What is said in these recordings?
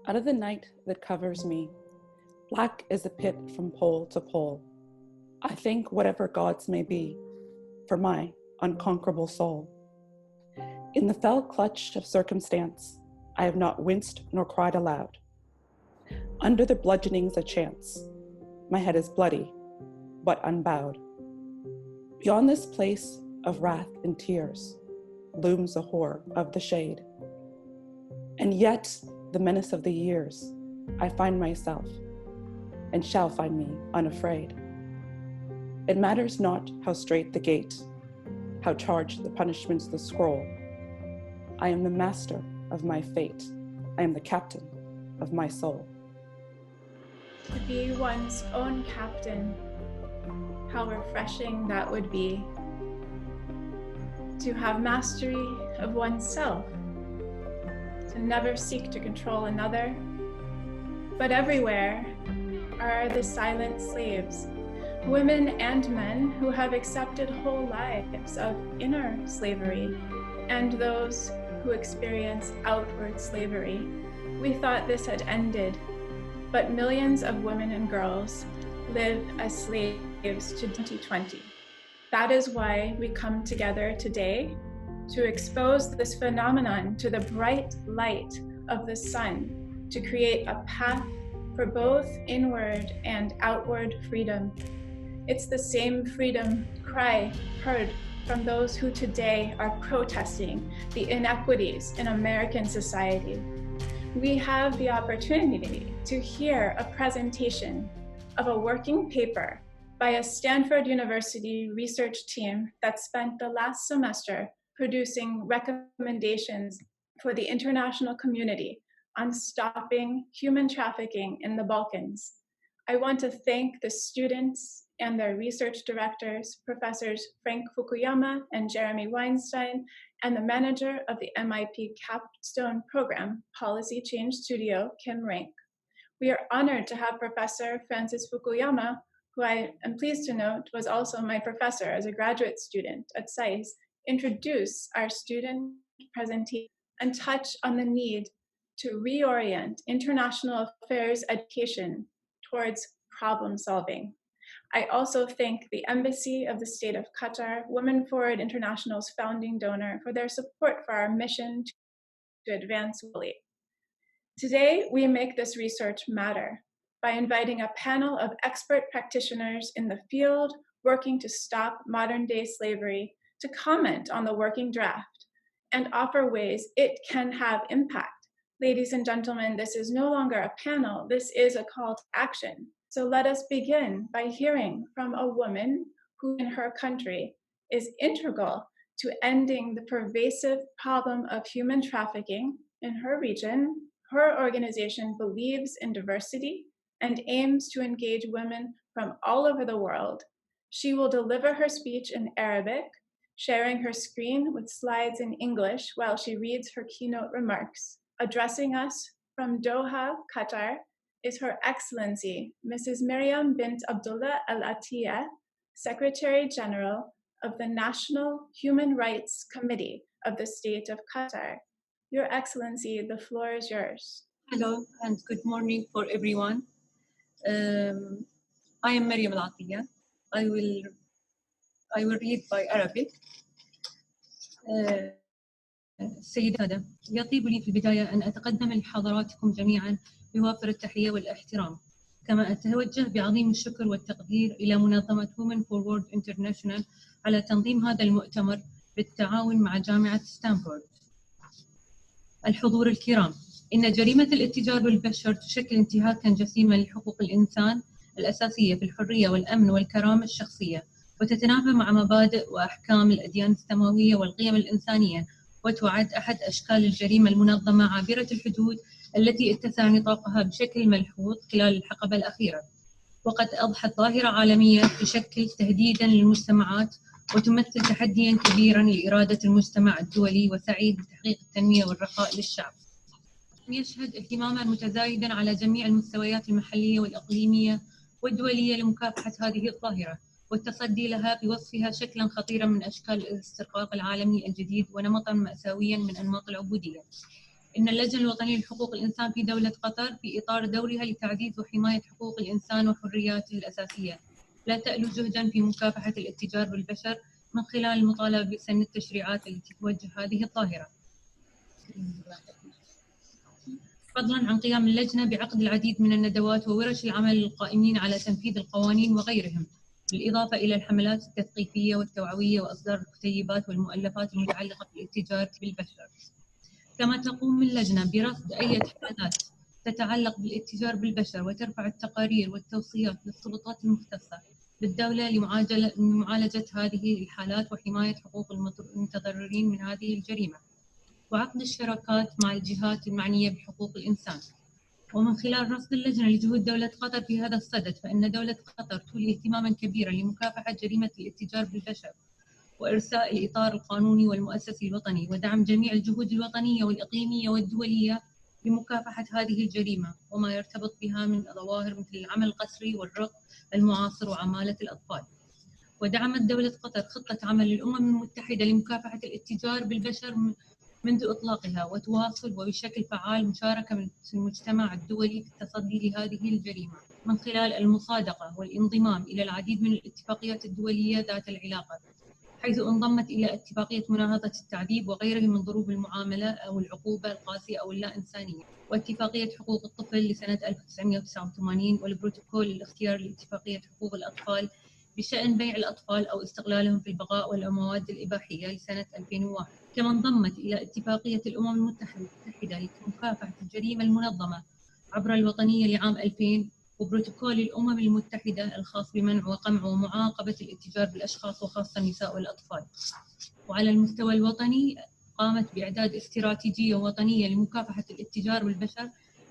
Out of the night that covers me, black is a pit from pole to pole. I think whatever gods may be, for my unconquerable soul. In the fell clutch of circumstance, I have not winced nor cried aloud. Under the bludgeonings of chance, my head is bloody, but unbowed. Beyond this place of wrath and tears looms a horror of the shade. And yet, the menace of the years, I find myself, and shall find me unafraid. It matters not how straight the gate, how charged the punishments the scroll. I am the master of my fate. I am the captain of my soul. To be one's own captain, how refreshing that would be. To have mastery of oneself, to never seek to control another. But everywhere are the silent slaves, women and men who have accepted whole lives of inner slavery, and those who experience outward slavery. We thought this had ended, but millions of women and girls live as slaves to 2020. That is why we come together today to expose this phenomenon to the bright light of the sun, to create a path for both inward and outward freedom. It's the same freedom cry heard from those who today are protesting the inequities in American society. We have the opportunity to hear a presentation of a working paper by a Stanford University research team that spent the last semester producing recommendations for the international community on stopping human trafficking in the Balkans. I want to thank the students and their research directors, Professors Frank Fukuyama and Jeremy Weinstein, and the manager of the MIP Capstone Program, Policy Change Studio, Kim Rank. We are honored to have Professor Francis Fukuyama, who I am pleased to note was also my professor as a graduate student at SAIS, introduce our student presentation and touch on the need to reorient international affairs education towards problem solving. I also thank the Embassy of the State of Qatar, Women Forward International's founding donor, for their support for our mission to advance woolly. Today, we make this research matter by inviting a panel of expert practitioners in the field working to stop modern-day slavery to comment on the working draft and offer ways it can have impact. Ladies and gentlemen, this is no longer a panel, this is a call to action. So let us begin by hearing from a woman who in her country is integral to ending the pervasive problem of human trafficking in her region. Her organization believes in diversity and aims to engage women from all over the world. She will deliver her speech in Arabic, sharing her screen with slides in English while she reads her keynote remarks. Addressing us from Doha, Qatar, is Her Excellency, Mrs. Miriam bint Abdullah Al Attiyah, Secretary General of the National Human Rights Committee of the State of Qatar. Your Excellency, the floor is yours. Hello and good morning for everyone. I am Miriam Al Attiyah. I will read by Arabic. السيدة يطيب لي في البداية أن أتقدم لحضراتكم جميعا بوافر التحية والاحترام، كما أتوجه بعظيم الشكر والتقدير إلى منظمة Women Forward International على تنظيم هذا المؤتمر بالتعاون مع جامعة ستانفورد. الحضور الكرام، إن جريمة الاتجار بالبشر تشكل انتهاكا جسيما لحقوق الإنسان الأساسية في الحرية والأمن والكرامة الشخصية، وتتنافى مع مبادئ وأحكام الأديان السماوية والقيم الإنسانية، وتعد أحد أشكال الجريمة المنظمة عابرة الحدود التي اتسع نطاقها بشكل ملحوظ خلال الحقبة الأخيرة، وقد أضحت ظاهرة عالمية تشكل تهديداً للمجتمعات وتمثل تحدياً كبيراً لإرادة المجتمع الدولي وسعي لتحقيق التنمية والرخاء للشعب. يشهد اهتماماً متزايداً على جميع المستويات المحلية والإقليمية والدولية لمكافحة هذه الظاهرة والتصدي لها بوصفها شكلاً خطيراً من أشكال الاسترقاق العالمي الجديد ونمطاً مأساوياً من أنماط العبودية. إن اللجنة الوطنية لحقوق الإنسان في دولة قطر في إطار دورها لتعزيز وحماية حقوق الإنسان وحرياته الأساسية لا تألو جهدا في مكافحة الاتجار بالبشر من خلال المطالبة بسن التشريعات التي توجه هذه الظاهرة، فضلا عن قيام اللجنة بعقد العديد من الندوات وورش العمل للقائمين على تنفيذ القوانين وغيرهم، بالإضافة إلى الحملات التثقيفية والتوعوية وإصدار الكتيبات والمؤلفات المتعلقة بالاتجار بالبشر. كما تقوم اللجنة برصد أي حالات تتعلق بالاتجار بالبشر وترفع التقارير والتوصيات للسلطات المختصة بالدولة لمعالجة هذه الحالات وحماية حقوق المتضررين من هذه الجريمة، وعقد الشراكات مع الجهات المعنية بحقوق الإنسان. ومن خلال رصد اللجنة لجهود دولة قطر في هذا الصدد، فإن دولة قطر تولي اهتماما كبيرا لمكافحة جريمة الاتجار بالبشر وإرساء الإطار القانوني والمؤسسي الوطني ودعم جميع الجهود الوطنية والإقليمية والدولية لمكافحة هذه الجريمة وما يرتبط بها من ظواهر مثل العمل القسري والرق المعاصر وعمالة الأطفال. ودعمت دولة قطر خطة عمل للأمم المتحدة لمكافحة الاتجار بالبشر منذ إطلاقها، وتواصل وبشكل فعال مشاركة من المجتمع الدولي في التصدي لهذه الجريمة من خلال المصادقة والانضمام إلى العديد من الاتفاقيات الدولية ذات العلاقة، حيث انضمت إلى اتفاقية مناهضة التعذيب وغيرها من ضروب المعاملة أو العقوبة القاسية أو اللا إنسانية، واتفاقية حقوق الطفل لسنة 1989، والبروتوكول الاختيار لاتفاقية حقوق الأطفال بشأن بيع الأطفال أو استغلالهم في البغاء والمواد الإباحية لسنة 2001. كما انضمت إلى اتفاقية الأمم المتحدة لمكافحة الجريمة المنظمة عبر الوطنية لعام 2000، وبروتوكول الأمم المتحدة الخاص بمنع وقمع ومعاقبة الاتجار بالأشخاص وخاصة النساء والأطفال. وعلى المستوى الوطني قامت بإعداد استراتيجية وطنية لمكافحة الاتجار بالبشر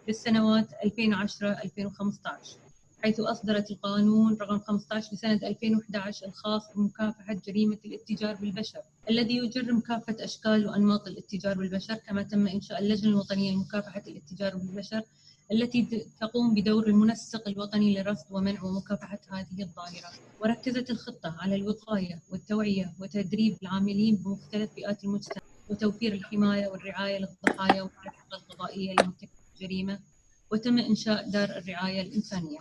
للسنوات 2010-2015، حيث أصدرت القانون رقم 15 لسنة 2011 الخاص بمكافحة جريمة الاتجار بالبشر، الذي يجرم كافة أشكال وأنماط الاتجار بالبشر. كما تم إنشاء اللجنة الوطنية لمكافحة الاتجار بالبشر التي تقوم بدور المنسق الوطني لرصد ومنع ومكافحة هذه الظاهرة. وركزت الخطة على الوقاية والتوعية وتدريب العاملين بمختلف فئات المجتمع وتوفير الحماية والرعاية للضحايا والمرافقة القضائية لمرتكب الجريمة، وتم إنشاء دار الرعاية الإنسانية.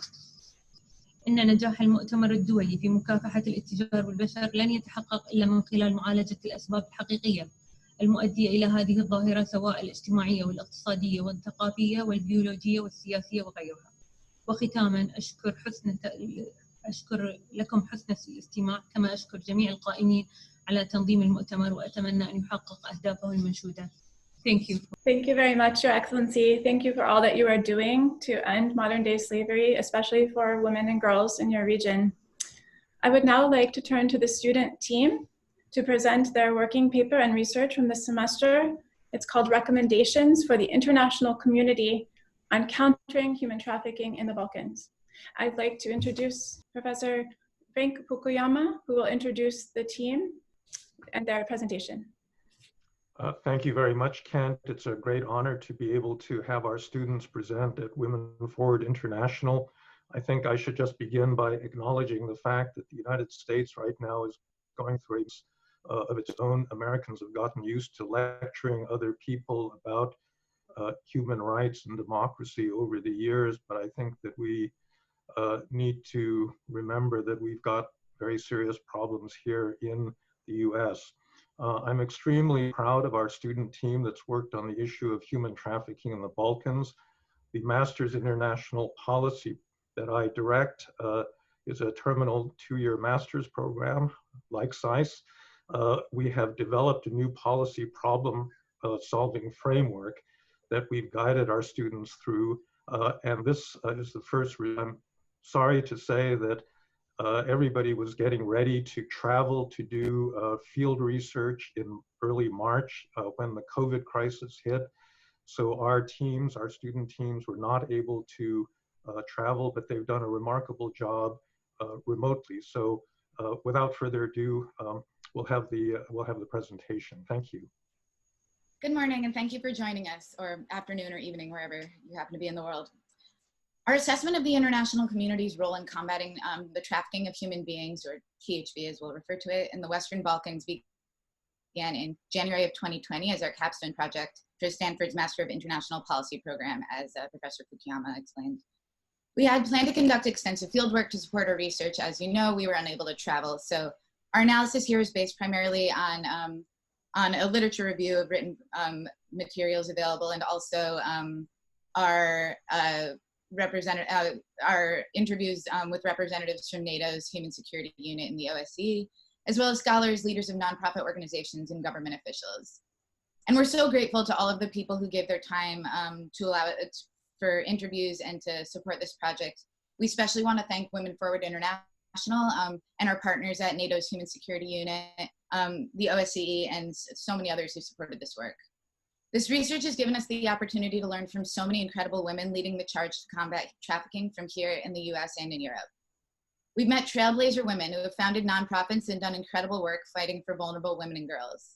إن نجاح المؤتمر الدولي في مكافحة الاتجار بالبشر لن يتحقق إلا من خلال معالجة الأسباب الحقيقية المؤدية إلى هذه الظاهرة، سواء الاجتماعية والاقتصادية والثقافية والبيولوجية والسياسية وغيرها. وختاما أشكر لكم حسن الاستماع، كما أشكر جميع القائمين على تنظيم المؤتمر، وأتمنى أن يحقق أهدافه المنشودة. Thank you. Thank you very much, Your Excellency. Thank you for all that you are doing to end modern-day slavery, especially for women and girls in your region. I would now like to turn to the student team to present their working paper and research from this semester. It's called Recommendations for the International Community on Countering Human Trafficking in the Balkans. I'd like to introduce Professor Frank Fukuyama, who will introduce the team and their presentation. Thank you very much, Kent. It's a great honor to be able to have our students present at Women Forward International. I think I should just begin by acknowledging the fact that the United States right now is going through of its own. Americans have gotten used to lecturing other people about human rights and democracy over the years, but I think that we need to remember that we've got very serious problems here in the US. I'm extremely proud of our student team that's worked on the issue of human trafficking in the Balkans. The Master's International Policy that I direct is a terminal 2-year master's program like SICE. We have developed a new policy problem solving framework that we've guided our students through. And this is the first, I'm sorry to say that everybody was getting ready to travel to do field research in early March when the COVID crisis hit. So our teams, our student teams, were not able to travel, but they've done a remarkable job remotely. So without further ado, we'll have the presentation. Thank you. Good morning, and thank you for joining us, or afternoon or evening, wherever you happen to be in the world. Our assessment of the international community's role in combating the trafficking of human beings, or THB as we'll refer to it, in the Western Balkans began in January of 2020 as our capstone project for Stanford's Master of International Policy program, as Professor Fukuyama explained. We had planned to conduct extensive fieldwork to support our research. As you know, we were unable to travel. So our analysis here is based primarily on a literature review of written materials available, and also our interviews with representatives from NATO's Human Security Unit in the OSCE, as well as scholars, leaders of nonprofit organizations, and government officials. And we're so grateful to all of the people who gave their time to allow it for interviews and to support this project. We especially want to thank Women Forward International and our partners at NATO's Human Security Unit, the OSCE, and so many others who supported this work. This research has given us the opportunity to learn from so many incredible women leading the charge to combat trafficking from here in the US and in Europe. We've met trailblazer women who have founded nonprofits and done incredible work fighting for vulnerable women and girls.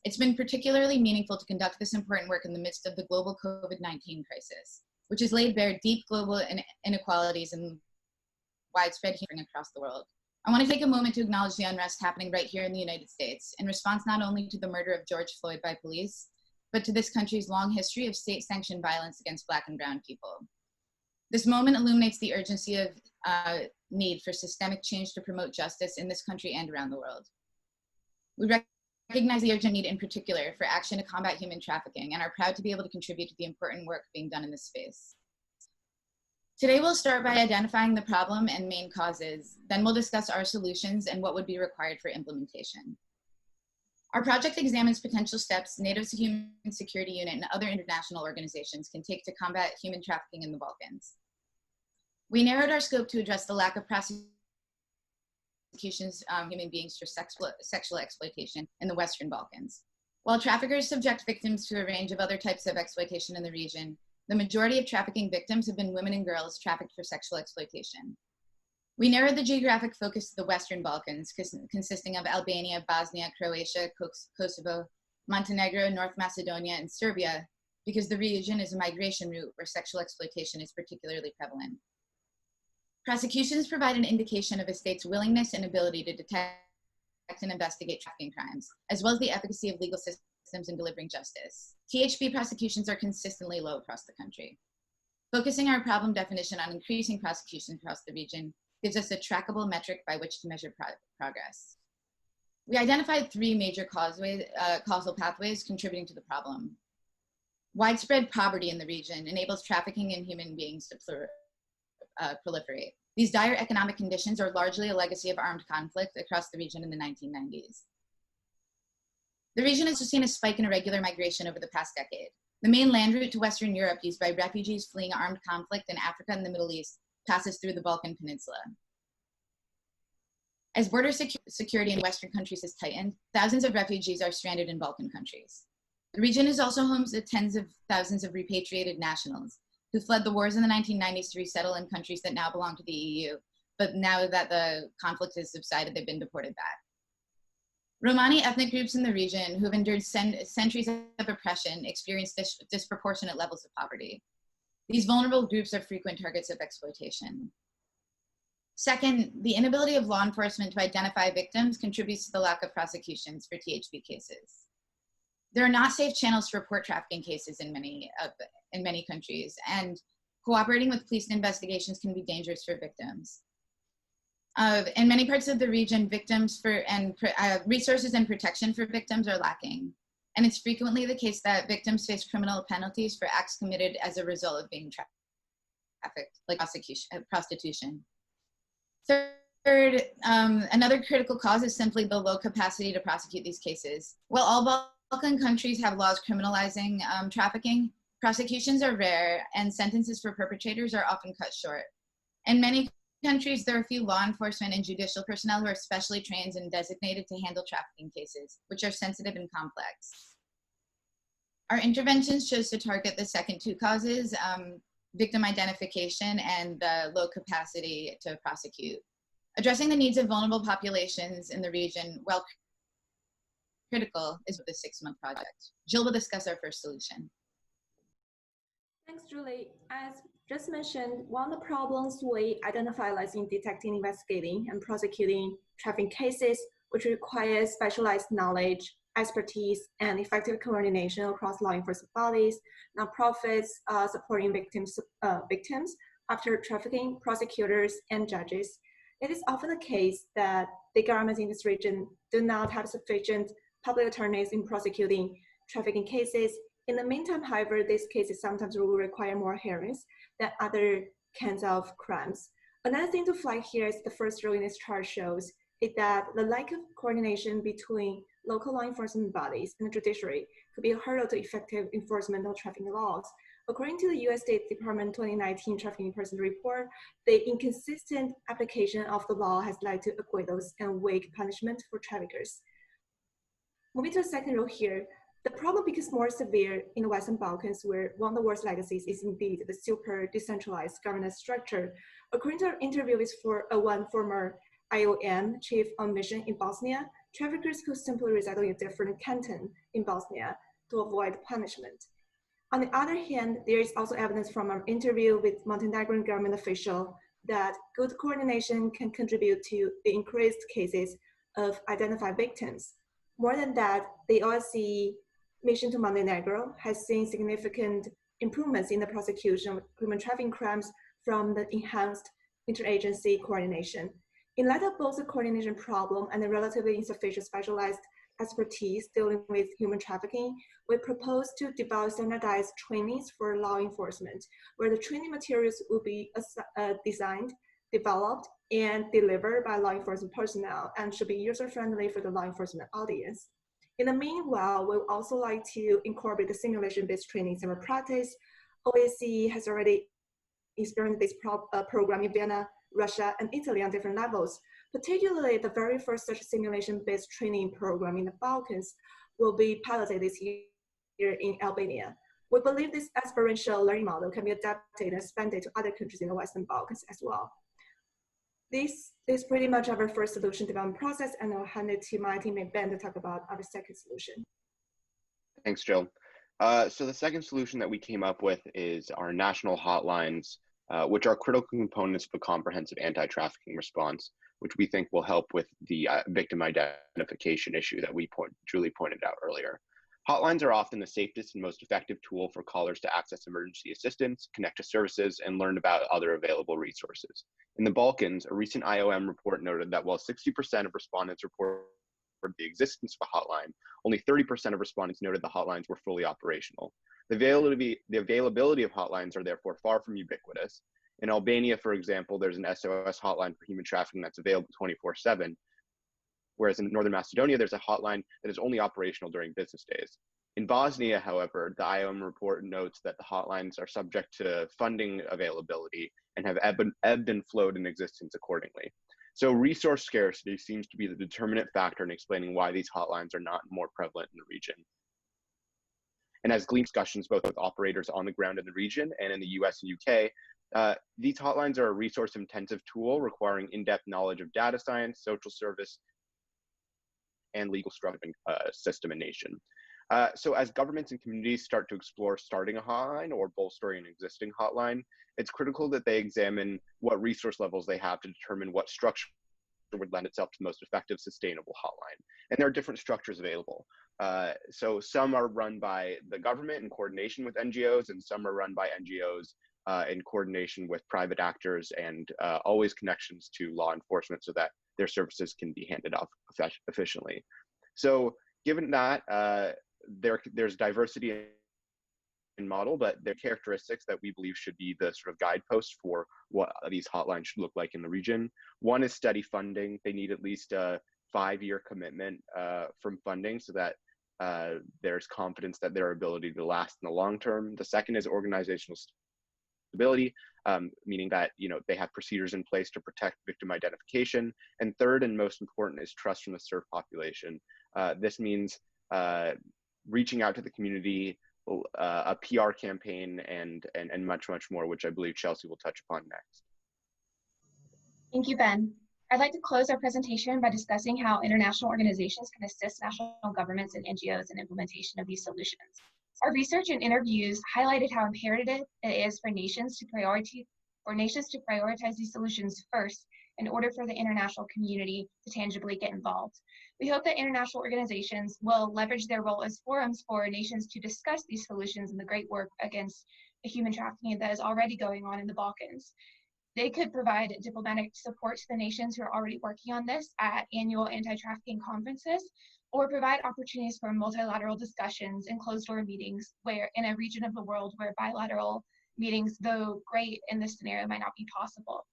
It's been particularly meaningful to conduct this important work in the midst of the global COVID-19 crisis, which has laid bare deep global inequalities and widespread suffering across the world. I want to take a moment to acknowledge the unrest happening right here in the United States in response not only to the murder of George Floyd by police, but to this country's long history of state-sanctioned violence against Black and Brown people. This moment illuminates the urgency of need for systemic change to promote justice in this country and around the world. We recognize the urgent need in particular for action to combat human trafficking and are proud to be able to contribute to the important work being done in this space. Today, we'll start by identifying the problem and main causes. Then we'll discuss our solutions and what would be required for implementation. Our project examines potential steps NATO's Human Security Unit and other international organizations can take to combat human trafficking in the Balkans. We narrowed our scope to address the lack of prosecutions of human beings for sexual exploitation in the Western Balkans. While traffickers subject victims to a range of other types of exploitation in the region, the majority of trafficking victims have been women and girls trafficked for sexual exploitation. We narrowed the geographic focus to the Western Balkans, consisting of Albania, Bosnia, Croatia, Kosovo, Montenegro, North Macedonia, and Serbia, because the region is a migration route where sexual exploitation is particularly prevalent. Prosecutions provide an indication of a state's willingness and ability to detect and investigate trafficking crimes, as well as the efficacy of legal systems in delivering justice. THP prosecutions are consistently low across the country. Focusing our problem definition on increasing prosecution across the region gives us a trackable metric by which to measure progress. We identified three major causal pathways contributing to the problem. Widespread poverty in the region enables trafficking in human beings to proliferate. These dire economic conditions are largely a legacy of armed conflict across the region in the 1990s. The region has seen a spike in irregular migration over the past decade. The main land route to Western Europe used by refugees fleeing armed conflict in Africa and the Middle East passes through the Balkan Peninsula. As border security in Western countries has tightened, thousands of refugees are stranded in Balkan countries. The region is also home to tens of thousands of repatriated nationals who fled the wars in the 1990s to resettle in countries that now belong to the EU, but now that the conflict has subsided, they've been deported back. Romani ethnic groups in the region who have endured centuries of oppression experience disproportionate levels of poverty. These vulnerable groups are frequent targets of exploitation. Second, the inability of law enforcement to identify victims contributes to the lack of prosecutions for THP cases. There are not safe channels to report trafficking cases in many countries, and cooperating with police investigations can be dangerous for victims. In many parts of the region, resources and protection for victims are lacking. And it's frequently the case that victims face criminal penalties for acts committed as a result of being trafficked, like prostitution. Third, another critical cause is simply the low capacity to prosecute these cases. While all Balkan countries have laws criminalizing trafficking, prosecutions are rare and sentences for perpetrators are often cut short. In many countries, there are few law enforcement and judicial personnel who are specially trained and designated to handle trafficking cases, which are sensitive and complex. Our interventions chose to target the second two causes, victim identification and the low capacity to prosecute. Addressing the needs of vulnerable populations in the region, while critical, is the 6-month project. Jill will discuss our first solution. Thanks, Julie. As just mentioned, one of the problems we identify lies in detecting, investigating, and prosecuting trafficking cases, which requires specialized knowledge, expertise, and effective coordination across law enforcement bodies, nonprofits supporting victims after trafficking, prosecutors, and judges. It is often the case that the governments in this region do not have sufficient public attorneys in prosecuting trafficking cases. In the meantime, however, these cases sometimes will require more hearings than other kinds of crimes. Another thing to flag here is the first row in this chart shows is that the lack of coordination between local law enforcement bodies and the judiciary could be a hurdle to effective enforcement of trafficking laws. According to the U.S. State Department 2019 Trafficking Person Report, the inconsistent application of the law has led to acquittals and weak punishment for traffickers. Moving to the second row here, the problem becomes more severe in the Western Balkans, where one of the worst legacies is indeed the super decentralized governance structure. According to our interview with one former IOM chief on mission in Bosnia, traffickers could simply reside in a different canton in Bosnia to avoid punishment. On the other hand, there is also evidence from our interview with Montenegrin government official that good coordination can contribute to the increased cases of identified victims. More than that, the OSCE mission to Montenegro has seen significant improvements in the prosecution of human trafficking crimes from the enhanced interagency coordination. In light of both the coordination problem and the relatively insufficient specialized expertise dealing with human trafficking, we propose to develop standardized trainings for law enforcement, where the training materials will be designed, developed, and delivered by law enforcement personnel and should be user-friendly for the law enforcement audience. In the meanwhile, we would also like to incorporate the simulation-based trainings in our practice. OSCE has already experienced this program in Vienna, Russia, and Italy on different levels. Particularly, the very first such simulation-based training program in the Balkans will be piloted this year in Albania. We believe this experiential learning model can be adapted and expanded to other countries in the Western Balkans as well. This is pretty much our first solution development process, and I'll hand it to my teammate Ben to talk about our second solution. Thanks, Jill. So the second solution that we came up with is our national hotlines, which are critical components of a comprehensive anti-trafficking response, which we think will help with the victim identification issue that Julie pointed out earlier. Hotlines are often the safest and most effective tool for callers to access emergency assistance, connect to services, and learn about other available resources. In the Balkans, a recent IOM report noted that while 60% of respondents reported the existence of a hotline, only 30% of respondents noted the hotlines were fully operational. The availability of hotlines are therefore far from ubiquitous. In Albania, for example, there's an SOS hotline for human trafficking that's available 24/7, whereas in Northern Macedonia, there's a hotline that is only operational during business days. In Bosnia, however, the IOM report notes that the hotlines are subject to funding availability and have ebbed and flowed in existence accordingly. So resource scarcity seems to be the determinant factor in explaining why these hotlines are not more prevalent in the region. And as gleaned discussions both with operators on the ground in the region and in the US and UK, these hotlines are a resource-intensive tool requiring in-depth knowledge of data science, social service, and legal structuring system and nation. So as governments and communities start to explore starting a hotline or bolstering an existing hotline, it's critical that they examine what resource levels they have to determine what structure would lend itself to the most effective, sustainable hotline. And there are different structures available. So some are run by the government in coordination with NGOs, and some are run by NGOs in coordination with private actors, and always connections to law enforcement so that their services can be handed off efficiently. So given that, there's diversity in model, but there are characteristics that we believe should be the sort of guideposts for what these hotlines should look like in the region. One is steady funding. They need at least a 5-year commitment from funding so that there's confidence that their ability to last in the long term. The second is organizational stability, meaning that they have procedures in place to protect victim identification. And third, and most important, is trust from the served population. This means reaching out to the community, a PR campaign, and much, much more, which I believe Chelsea will touch upon next. Thank you, Ben. I'd like to close our presentation by discussing how international organizations can assist national governments and NGOs in implementation of these solutions. Our research and interviews highlighted how imperative it is for nations to prioritize these solutions first in order for the international community to tangibly get involved. We hope that international organizations will leverage their role as forums for nations to discuss these solutions and the great work against human trafficking that is already going on in the Balkans. They could provide diplomatic support to the nations who are already working on this at annual anti-trafficking conferences, or provide opportunities for multilateral discussions and closed-door meetings where in a region of the world where bilateral meetings, though great in this scenario, might not be possible.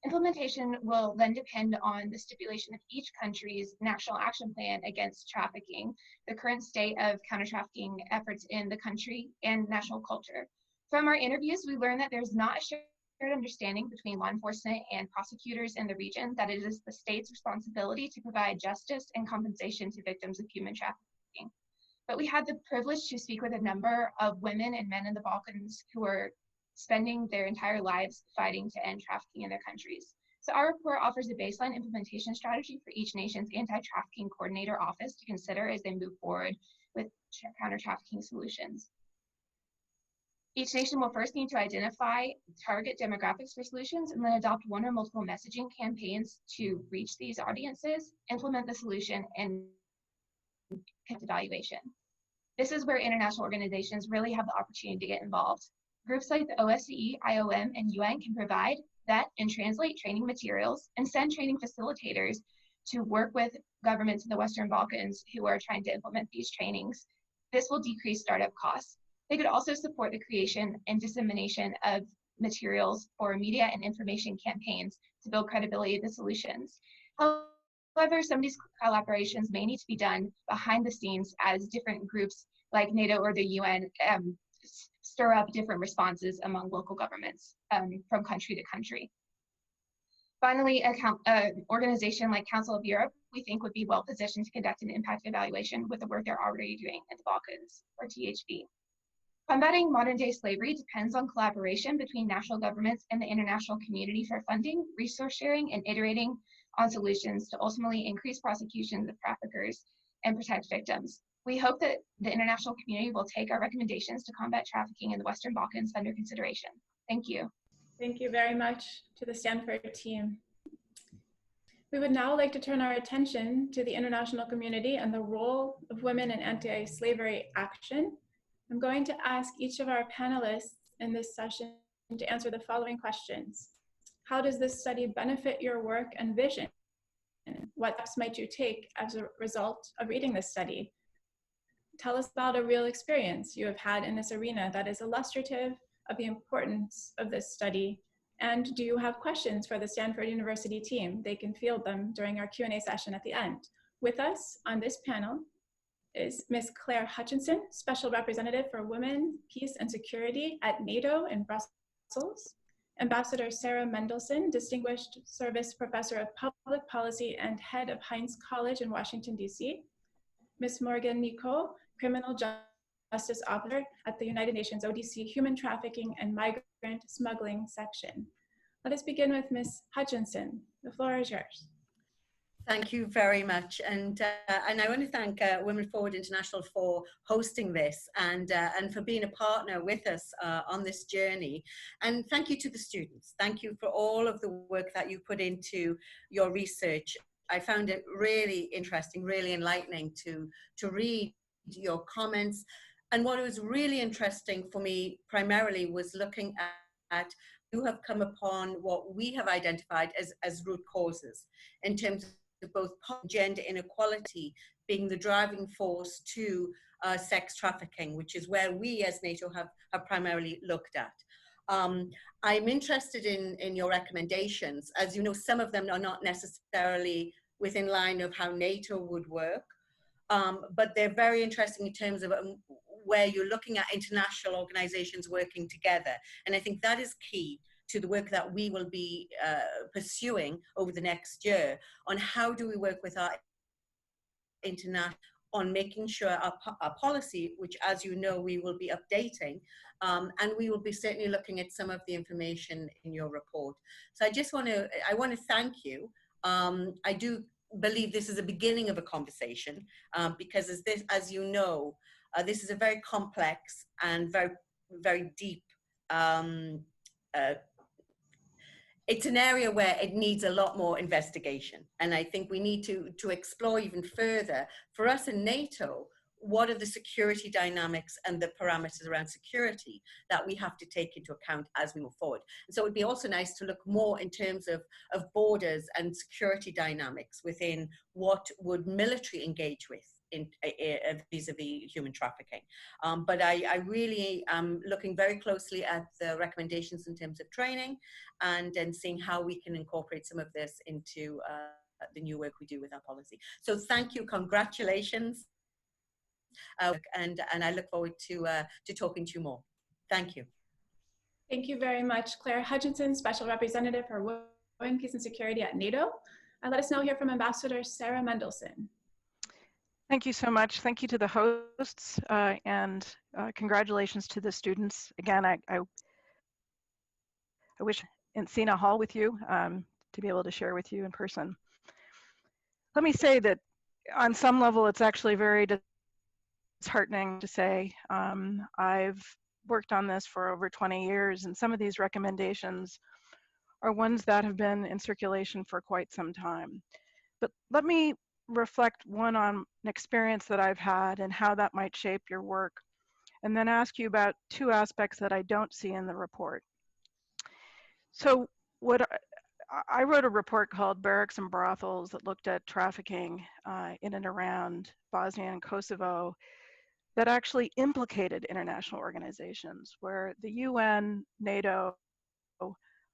Implementation will then depend on the stipulation of each country's national action plan against trafficking, the current state of counter-trafficking efforts in the country, and national culture. From our interviews, we learned that there's not a shared understanding between law enforcement and prosecutors in the region that it is the state's responsibility to provide justice and compensation to victims of human trafficking. But we had the privilege to speak with a number of women and men in the Balkans who are spending their entire lives fighting to end trafficking in their countries. So our report offers a baseline implementation strategy for each nation's anti-trafficking coordinator office to consider as they move forward with counter-trafficking solutions. Each nation will first need to identify target demographics for solutions and then adopt one or multiple messaging campaigns to reach these audiences, implement the solution, and evaluation. This is where international organizations really have the opportunity to get involved. Groups like the OSCE, IOM, and UN can provide, vet, and translate training materials and send training facilitators to work with governments in the Western Balkans who are trying to implement these trainings. This will decrease startup costs. They could also support the creation and dissemination of materials for media and information campaigns to build credibility of the solutions. However, some of these collaborations may need to be done behind the scenes as different groups like NATO or the UN stir up different responses among local governments from country to country. Finally, an organization like Council of Europe, we think would be well positioned to conduct an impact evaluation with the work they're already doing in the Balkans, or THB. Combating modern-day slavery depends on collaboration between national governments and the international community for funding, resource sharing, and iterating on solutions to ultimately increase prosecutions of traffickers and protect victims. We hope that the international community will take our recommendations to combat trafficking in the Western Balkans under consideration. Thank you. Thank you very much to the Stanford team. We would now like to turn our attention to the international community and the role of women in anti-slavery action. I'm going to ask each of our panelists in this session to answer the following questions. How does this study benefit your work and vision? What steps might you take as a result of reading this study? Tell us about a real experience you have had in this arena that is illustrative of the importance of this study. And do you have questions for the Stanford University team? They can field them during our Q&A session at the end. With us on this panel is Ms. Claire Hutchinson, Special Representative for Women, Peace and Security at NATO in Brussels, Ambassador Sarah Mendelson, Distinguished Service Professor of Public Policy and Head of Heinz College in Washington, D.C., Ms. Morgan Nico, Criminal Justice Officer at the United Nations ODC Human Trafficking and Migrant Smuggling Section. Let us begin with Ms. Hutchinson. The floor is yours. Thank you very much, and I want to thank Women Forward International for hosting this and for being a partner with us on this journey. And thank you to the students. Thank you for all of the work that you put into your research. I found it really interesting, really enlightening to read your comments. And what was really interesting for me primarily was looking at you have come upon what we have identified as root causes in terms of both gender inequality being the driving force to sex trafficking, which is where we as NATO have primarily looked at. I'm interested in your recommendations. As you know, some of them are not necessarily within line of how NATO would work, but they're very interesting in terms of where you're looking at international organizations working together. And I think that is key to the work that we will be pursuing over the next year on how do we work with our international on making sure our policy, which as you know, we will be updating, and we will be certainly looking at some of the information in your report. So I want to thank you. I do believe this is a beginning of a conversation because as you know, this is a very complex and very, very deep it's an area where it needs a lot more investigation. And I think we need to explore even further, for us in NATO, what are the security dynamics and the parameters around security that we have to take into account as we move forward. And so it would be also nice to look more in terms of borders and security dynamics within what would military engage with in vis-a-vis human trafficking. But I really am looking very closely at the recommendations in terms of training and seeing how we can incorporate some of this into the new work we do with our policy. So thank you, congratulations. And I look forward to talking to you more. Thank you. Thank you very much, Claire Hutchinson, Special Representative for Women, Peace and Security at NATO. And let us now hear from Ambassador Sarah Mendelsohn. Thank you so much. Thank you to the hosts and congratulations to the students. Again, I wish Encina Hall with you to be able to share with you in person. Let me say that on some level, it's actually very disheartening to say. I've worked on this for over 20 years, and some of these recommendations are ones that have been in circulation for quite some time. But let me reflect one on an experience that I've had and how that might shape your work, and then ask you about two aspects that I don't see in the report. So I wrote a report called Barracks and Brothels that looked at trafficking in and around Bosnia and Kosovo that actually implicated international organizations where the UN, NATO,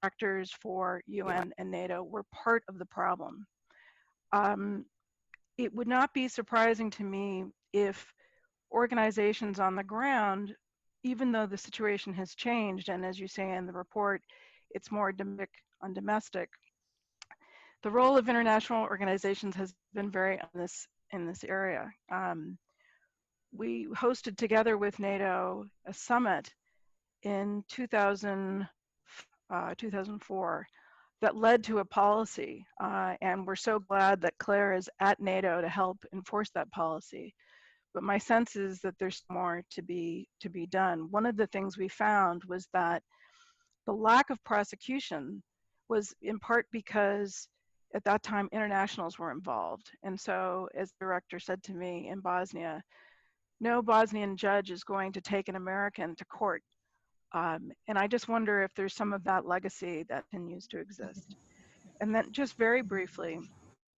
actors for UN and NATO were part of the problem. It would not be surprising to me if organizations on the ground, even though the situation has changed, and as you say in the report, it's more domestic, the role of international organizations has been very in this area. We hosted together with NATO a summit in 2004 that led to a policy, and we're so glad that Claire is at NATO to help enforce that policy. But my sense is that there's more to be done. One of the things we found was that the lack of prosecution was in part because at that time internationals were involved. And so, as the director said to me in Bosnia, no Bosnian judge is going to take an American to court. And I just wonder if there's some of that legacy that continues to exist. And then just very briefly,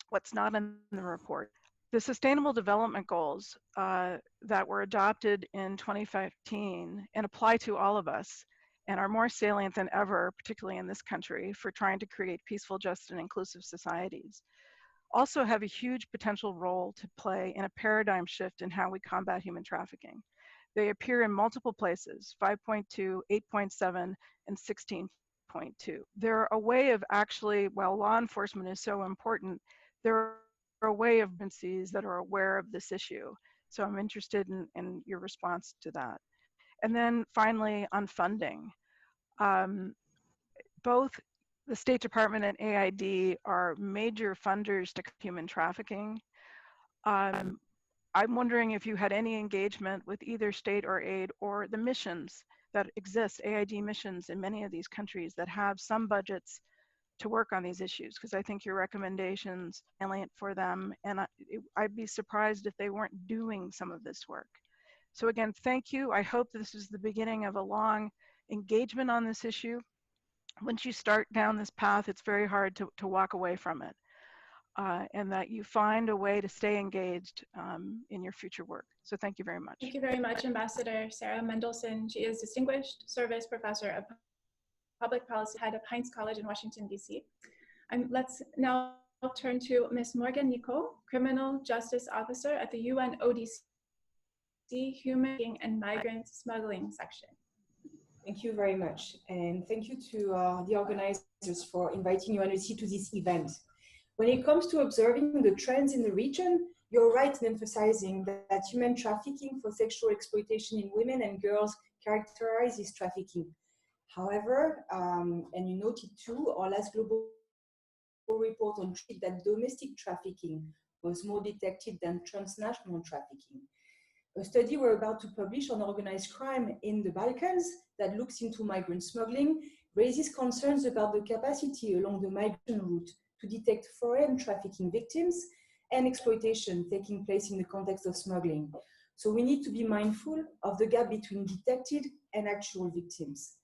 what's not in the report. The Sustainable Development Goals that were adopted in 2015 and apply to all of us and are more salient than ever, particularly in this country, for trying to create peaceful, just, and inclusive societies, also have a huge potential role to play in a paradigm shift in how we combat human trafficking. They appear in multiple places, 5.2, 8.7, and 16.2. They're a way of actually, while law enforcement is so important, they're a way of agencies that are aware of this issue. So I'm interested in your response to that. And then finally, on funding. Both the State Department and AID are major funders to human trafficking. I'm wondering if you had any engagement with either state or aid or the missions that exist, AID missions in many of these countries that have some budgets to work on these issues, because I think your recommendations are salient for them, and I'd be surprised if they weren't doing some of this work. So again, thank you. I hope this is the beginning of a long engagement on this issue. Once you start down this path, it's very hard to walk away from it. And that you find a way to stay engaged in your future work. So thank you very much. Thank you very much, Ambassador Sarah Mendelsohn. She is Distinguished Service Professor of Public Policy, head of Heinz College in Washington, D.C. Let's now turn to Ms. Morgan Nicot, Criminal Justice Officer at the UN ODC Human and Migrant Smuggling Section. Thank you very much. And thank you to the organizers for inviting UNODC to this event. When it comes to observing the trends in the region, you're right in emphasizing that human trafficking for sexual exploitation in women and girls characterizes trafficking. However, and you noted too, our last global report on that domestic trafficking was more detected than transnational trafficking. A study we're about to publish on organized crime in the Balkans that looks into migrant smuggling raises concerns about the capacity along the migration route to detect foreign trafficking victims and exploitation taking place in the context of smuggling. So we need to be mindful of the gap between detected and actual victims.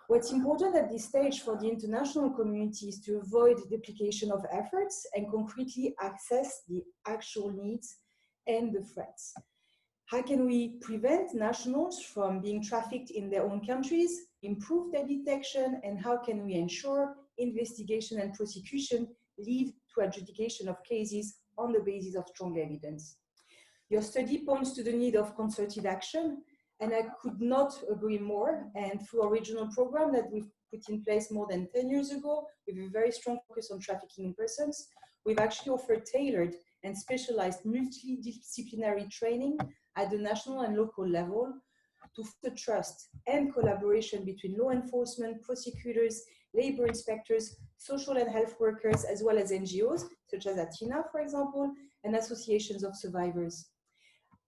What's important at this stage for the international community is to avoid duplication of efforts and concretely assess the actual needs and the threats. How can we prevent nationals from being trafficked in their own countries, improve their detection, and how can we ensure investigation and prosecution lead to adjudication of cases on the basis of strong evidence? Your study points to the need of concerted action, and I could not agree more. And through a regional program that we've put in place more than 10 years ago, with a very strong focus on trafficking in persons, we've actually offered tailored and specialized multidisciplinary training at the national and local level to foster trust and collaboration between law enforcement, prosecutors, labor inspectors, social and health workers, as well as NGOs, such as Athena, for example, and associations of survivors.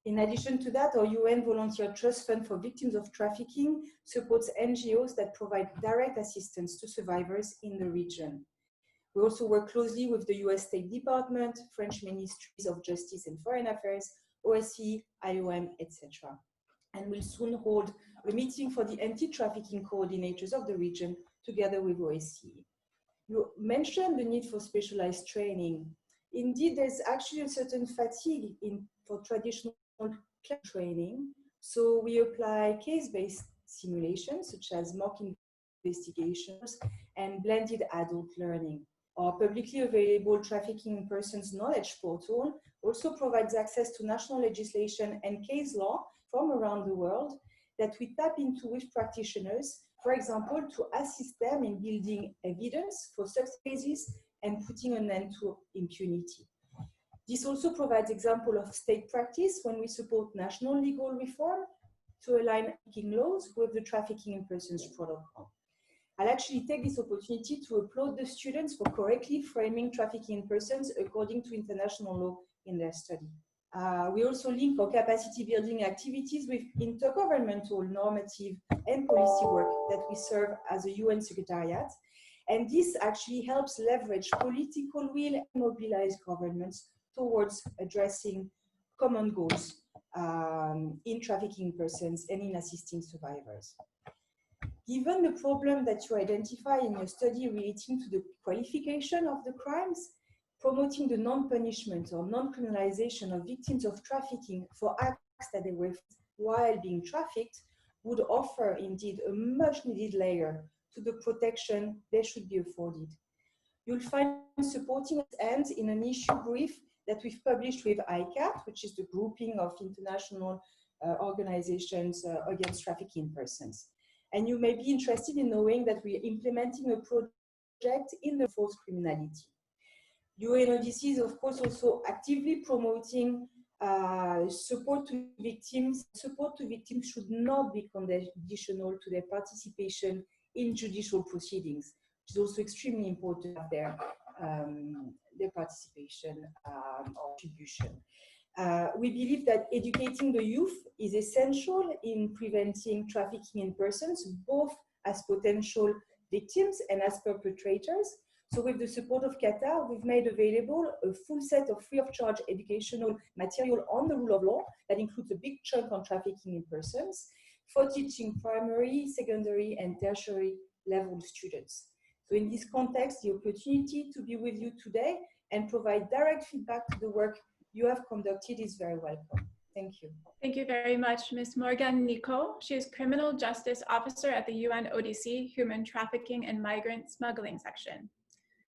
In addition to that, our UN Volunteer Trust Fund for Victims of Trafficking supports NGOs that provide direct assistance to survivors in the region. We also work closely with the US State Department, French Ministries of Justice and Foreign Affairs, OSCE, IOM, etc. And we'll soon hold a meeting for the anti-trafficking coordinators of the region together with OSCE. You mentioned the need for specialized training. Indeed, there's actually a certain fatigue for traditional training. So we apply case-based simulations such as mock investigations and blended adult learning. Our publicly available Trafficking in Persons Knowledge Portal also provides access to national legislation and case law from around the world that we tap into with practitioners, for example, to assist them in building evidence for such cases and putting an end to impunity. This also provides example of state practice when we support national legal reform to align trafficking laws with the Trafficking in Persons Protocol. I'll actually take this opportunity to applaud the students for correctly framing trafficking in persons according to international law in their study. We also link our capacity building activities with intergovernmental normative and policy work that we serve as a UN Secretariat. And this actually helps leverage political will and mobilize governments towards addressing common goals in trafficking persons and in assisting survivors. Given the problem that you identify in your study relating to the qualification of the crimes, promoting the non-punishment or non-criminalization of victims of trafficking for acts that they were while being trafficked would offer indeed a much needed layer to the protection they should be afforded. You'll find supporting ends in an issue brief that we've published with ICAT, which is the grouping of international organizations against trafficking in persons. And you may be interested in knowing that we're implementing a project in the forced criminality. UNODC is, of course, also actively promoting support to victims. Support to victims should not be conditional to their participation in judicial proceedings, which is also extremely important of their participation or contribution. We believe that educating the youth is essential in preventing trafficking in persons, both as potential victims and as perpetrators. So with the support of Qatar, we've made available a full set of free of charge educational material on the rule of law that includes a big chunk on trafficking in persons for teaching primary, secondary, and tertiary level students. So in this context, the opportunity to be with you today and provide direct feedback to the work you have conducted is very welcome. Thank you. Thank you very much, Ms. Morgan Nico. She is Criminal Justice Officer at the UNODC Human Trafficking and Migrant Smuggling Section.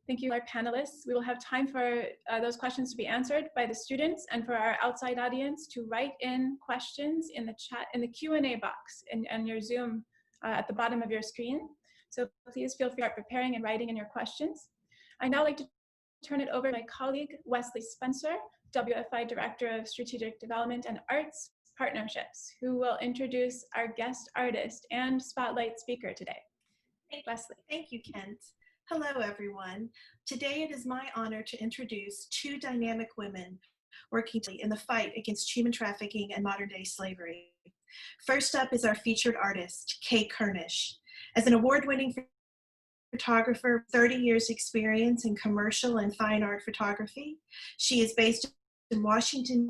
Thank you, our panelists. We will have time for those questions to be answered by the students and for our outside audience to write in questions in the chat, in the Q&A box and your Zoom at the bottom of your screen. So please feel free to start preparing and writing in your questions. I'd now like to turn it over to my colleague, Wesley Spencer, WFI Director of Strategic Development and Arts Partnerships, who will introduce our guest artist and spotlight speaker today. Wesley. Thank you, Kent. Hello, everyone. Today it is my honor to introduce two dynamic women working in the fight against human trafficking and modern-day slavery. First up is our featured artist, Kay Kernish. As an award-winning photographer, 30 years experience in commercial and fine art photography. She is based in Washington,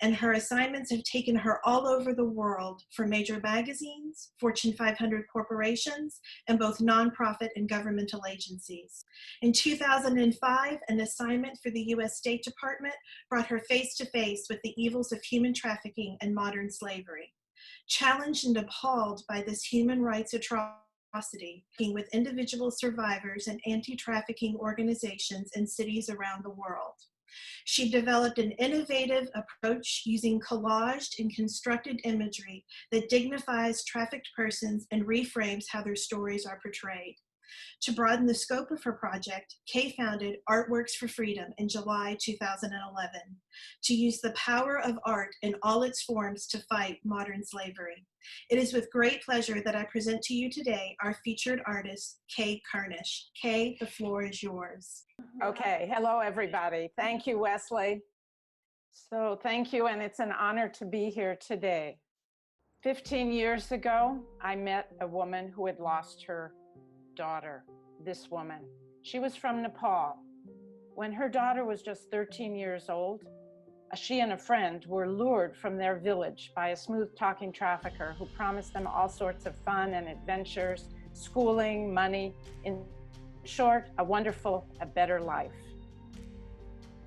and her assignments have taken her all over the world for major magazines, Fortune 500 corporations, and both nonprofit and governmental agencies. In 2005, an assignment for the US State Department brought her face to face with the evils of human trafficking and modern slavery. Challenged and appalled by this human rights atrocity, working with individual survivors and anti-trafficking organizations in cities around the world. She developed an innovative approach using collaged and constructed imagery that dignifies trafficked persons and reframes how their stories are portrayed. To broaden the scope of her project, Kay founded Artworks for Freedom in July 2011 to use the power of art in all its forms to fight modern slavery. It is with great pleasure that I present to you today our featured artist, Kay Kernish. Kay, the floor is yours. Okay, hello everybody. Thank you, Wesley. So thank you, and it's an honor to be here today. 15 years ago, I met a woman who had lost her daughter, this woman. She was from Nepal. When her daughter was just 13 years old, she and a friend were lured from their village by a smooth-talking trafficker who promised them all sorts of fun and adventures, schooling, money, in short, a better life.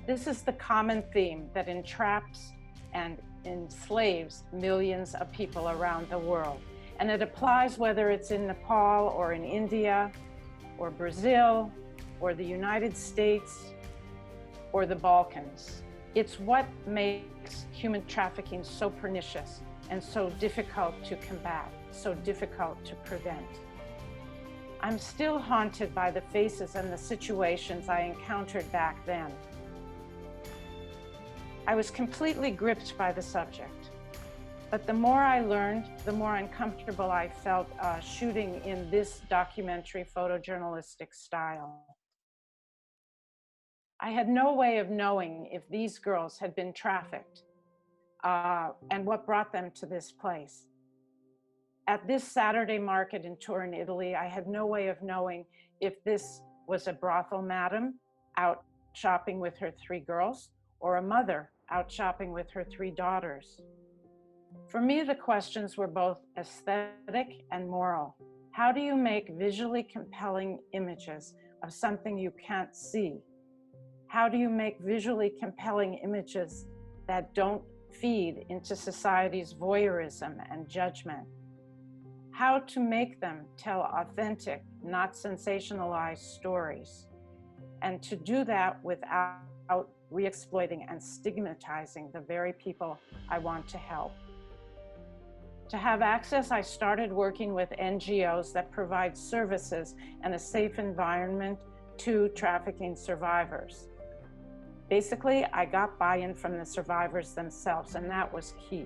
This is the common theme that entraps and enslaves millions of people around the world. And it applies whether it's in Nepal or in India or Brazil or the United States or the Balkans. It's what makes human trafficking so pernicious and so difficult to combat, so difficult to prevent. I'm still haunted by the faces and the situations I encountered back then. I was completely gripped by the subject. But the more I learned, the more uncomfortable I felt shooting in this documentary photojournalistic style. I had no way of knowing if these girls had been trafficked and what brought them to this place. At this Saturday market in Turin, Italy, I had no way of knowing if this was a brothel madam out shopping with her 3 girls or a mother out shopping with her 3 daughters. For me, the questions were both aesthetic and moral. How do you make visually compelling images of something you can't see? How do you make visually compelling images that don't feed into society's voyeurism and judgment? How to make them tell authentic, not sensationalized stories? And to do that without re-exploiting and stigmatizing the very people I want to help. To have access, I started working with NGOs that provide services and a safe environment to trafficking survivors. Basically, I got buy-in from the survivors themselves, and that was key.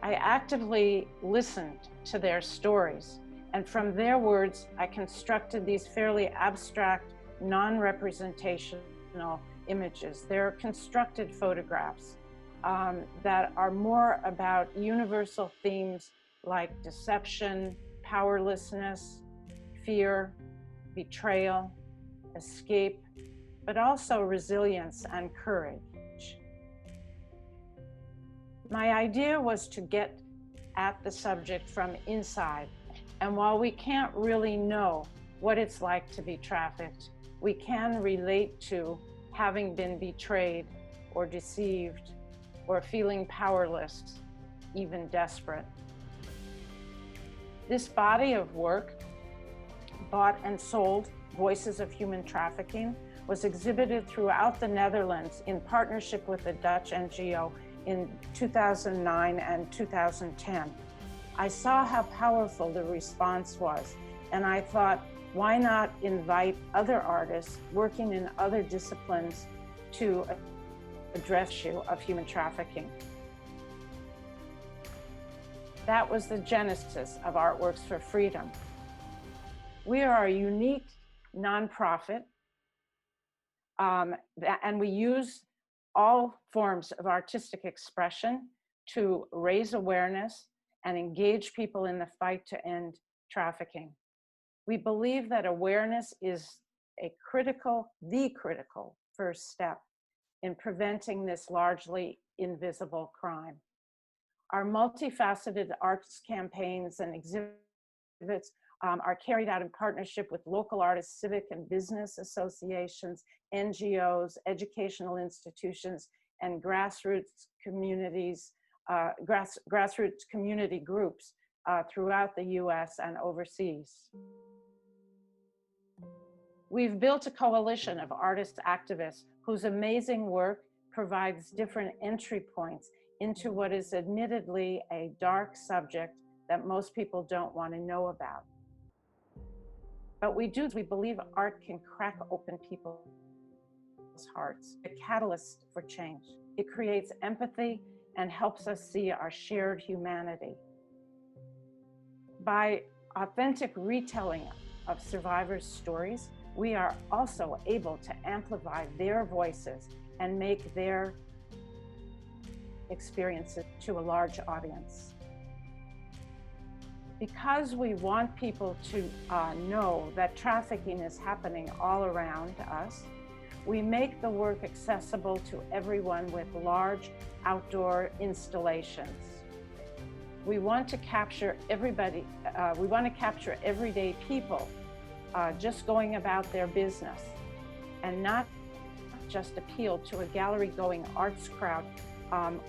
I actively listened to their stories, and from their words, I constructed these fairly abstract, non-representational images. They're constructed photographs that are more about universal themes like deception, powerlessness, fear, betrayal, escape, but also resilience and courage. My idea was to get at the subject from inside. And while we can't really know what it's like to be trafficked, we can relate to having been betrayed or deceived or feeling powerless, even desperate. This body of work, Bought and Sold: Voices of Human Trafficking, was exhibited throughout the Netherlands in partnership with a Dutch NGO in 2009 and 2010. I saw how powerful the response was, and I thought, why not invite other artists working in other disciplines to address the issue of human trafficking? That was the genesis of Artworks for Freedom. We are a unique nonprofit, and we use all forms of artistic expression to raise awareness and engage people in the fight to end trafficking. We believe that awareness is the critical first step in preventing this largely invisible crime. Our multifaceted arts campaigns and exhibits are carried out in partnership with local artists, civic and business associations, NGOs, educational institutions, and grassroots communities, grassroots community groups throughout the US and overseas. We've built a coalition of artist activists whose amazing work provides different entry points into what is admittedly a dark subject that most people don't want to know about. But we believe art can crack open people's hearts, a catalyst for change. It creates empathy and helps us see our shared humanity. By authentic retelling of survivors' stories, we are also able to amplify their voices and make their experiences to a large audience. Because we want people to know that trafficking is happening all around us, we make the work accessible to everyone with large outdoor installations. We want to capture everybody, we want to capture everyday people just going about their business and not just appeal to a gallery-going arts crowd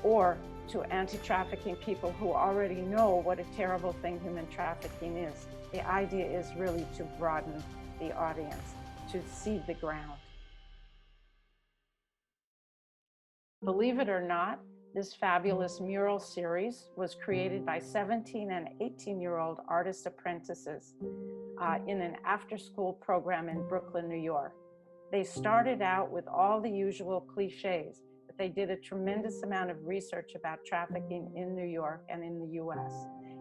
or to anti-trafficking people who already know what a terrible thing human trafficking is. The idea is really to broaden the audience, to seed the ground. Believe it or not, this fabulous mural series was created by 17 and 18-year-old artist apprentices in an after-school program in Brooklyn, New York. They started out with all the usual cliches, but they did a tremendous amount of research about trafficking in New York and in the US.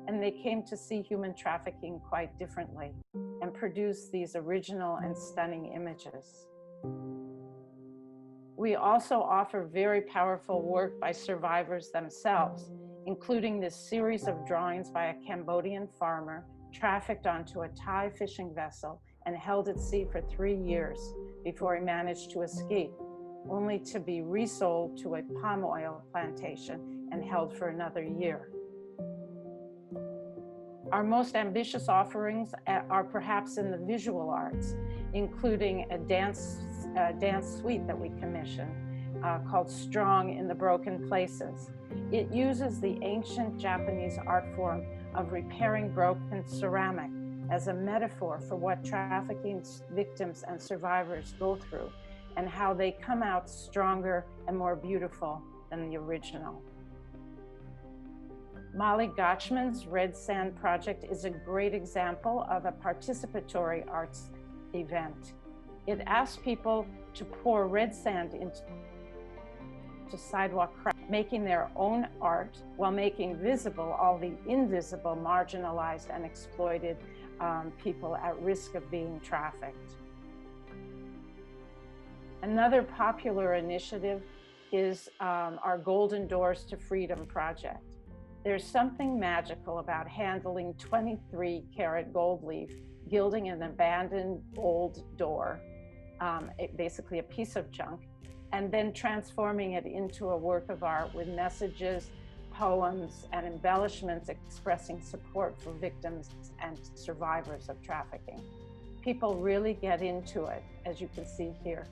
And they came to see human trafficking quite differently and produced these original and stunning images. We also offer very powerful work by survivors themselves, including this series of drawings by a Cambodian farmer trafficked onto a Thai fishing vessel and held at sea for 3 years before he managed to escape, only to be resold to a palm oil plantation and held for another year. Our most ambitious offerings are perhaps in the visual arts, including a dance suite that we commissioned called Strong in the Broken Places. It uses the ancient Japanese art form of repairing broken ceramic as a metaphor for what trafficking victims and survivors go through and how they come out stronger and more beautiful than the original. Molly Gotchman's Red Sand Project is a great example of a participatory arts event. It asks people to pour red sand into sidewalk cracks, making their own art while making visible all the invisible, marginalized, and exploited people at risk of being trafficked. Another popular initiative is our Golden Doors to Freedom project. There's something magical about handling 23-karat gold leaf, gilding an abandoned old door, basically a piece of junk, and then transforming it into a work of art with messages, poems, and embellishments expressing support for victims and survivors of trafficking. People really get into it, as you can see here.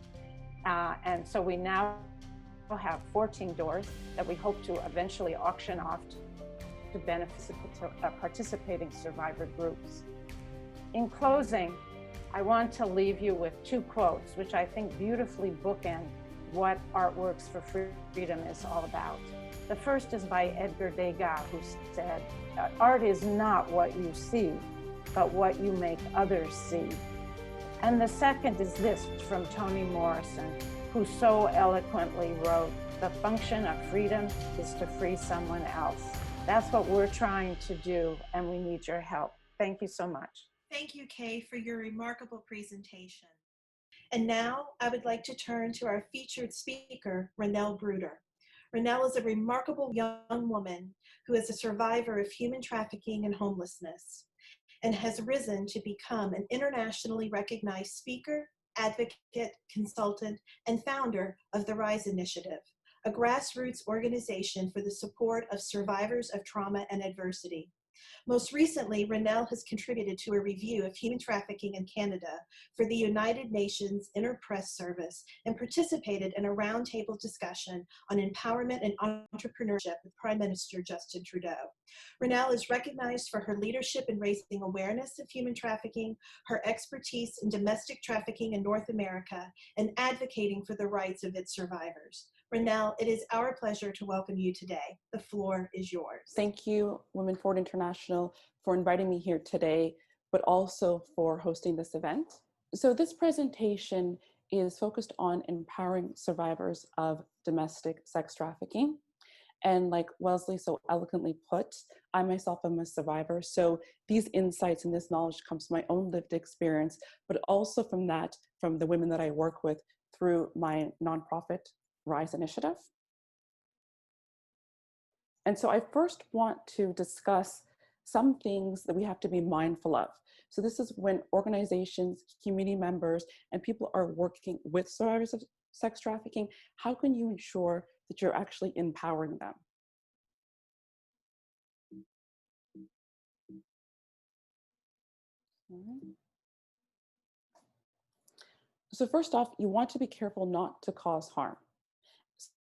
And so we now have 14 doors that we hope to eventually auction off to benefit participating survivor groups. In closing, I want to leave you with 2 quotes, which I think beautifully bookend what Artworks for Freedom is all about. The first is by Edgar Degas, who said, "Art is not what you see, but what you make others see." And the second is this from Toni Morrison, who so eloquently wrote, "The function of freedom is to free someone else." That's what we're trying to do, and we need your help. Thank you so much. Thank you, Kay, for your remarkable presentation. And now I would like to turn to our featured speaker, Ronelle Bruder. Ronelle is a remarkable young woman who is a survivor of human trafficking and homelessness. and has risen to become an internationally recognized speaker, advocate, consultant, and founder of the RISE Initiative, a grassroots organization for the support of survivors of trauma and adversity. Most recently, Ronelle has contributed to a review of human trafficking in Canada for the United Nations Interpress Service and participated in a roundtable discussion on empowerment and entrepreneurship with Prime Minister Justin Trudeau. Ronelle is recognized for her leadership in raising awareness of human trafficking, her expertise in domestic trafficking in North America, and advocating for the rights of its survivors. Ronelle, it is our pleasure to welcome you today. The floor is yours. Thank you, Women Forward International, for inviting me here today, but also for hosting this event. So this presentation is focused on empowering survivors of domestic sex trafficking. And like Wesley so eloquently put, I myself am a survivor. So these insights and this knowledge comes from my own lived experience, but also from the women that I work with through my nonprofit RISE initiative. And so I first want to discuss some things that we have to be mindful of. So this is when organizations, community members, and people are working with survivors of sex trafficking, how can you ensure that you're actually empowering them? So first off, you want to be careful not to cause harm.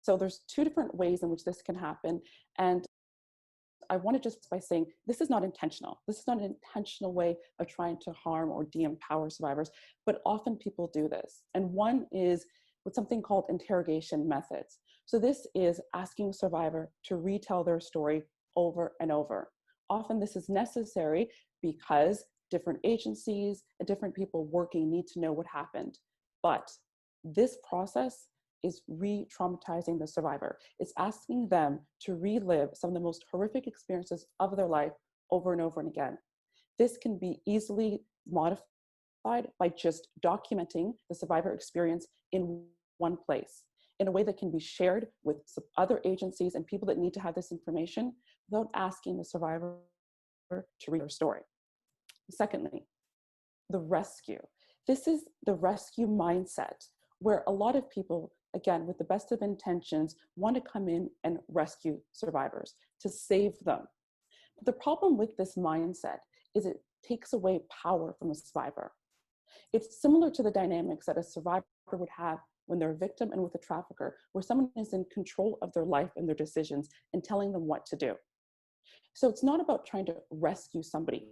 So there's two different ways in which this can happen. And I want to just by saying, this is not intentional. This is not an intentional way of trying to harm or de-empower survivors, but often people do this. And one is with something called interrogation methods. So this is asking a survivor to retell their story over and over. Often this is necessary because different agencies and different people working need to know what happened. But this process is re-traumatizing the survivor. It's asking them to relive some of the most horrific experiences of their life over and over and again. This can be easily modified by just documenting the survivor experience in one place, in a way that can be shared with other agencies and people that need to have this information without asking the survivor to read their story. Secondly, the rescue. This is the rescue mindset where a lot of people, again, with the best of intentions, want to come in and rescue survivors, to save them. But the problem with this mindset is it takes away power from a survivor. It's similar to the dynamics that a survivor would have when they're a victim and with a trafficker, where someone is in control of their life and their decisions and telling them what to do. So it's not about trying to rescue somebody.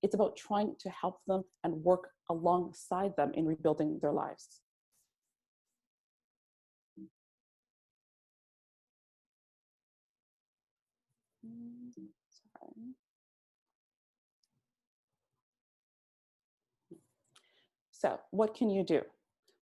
It's about trying to help them and work alongside them in rebuilding their lives. Sorry. So what can you do?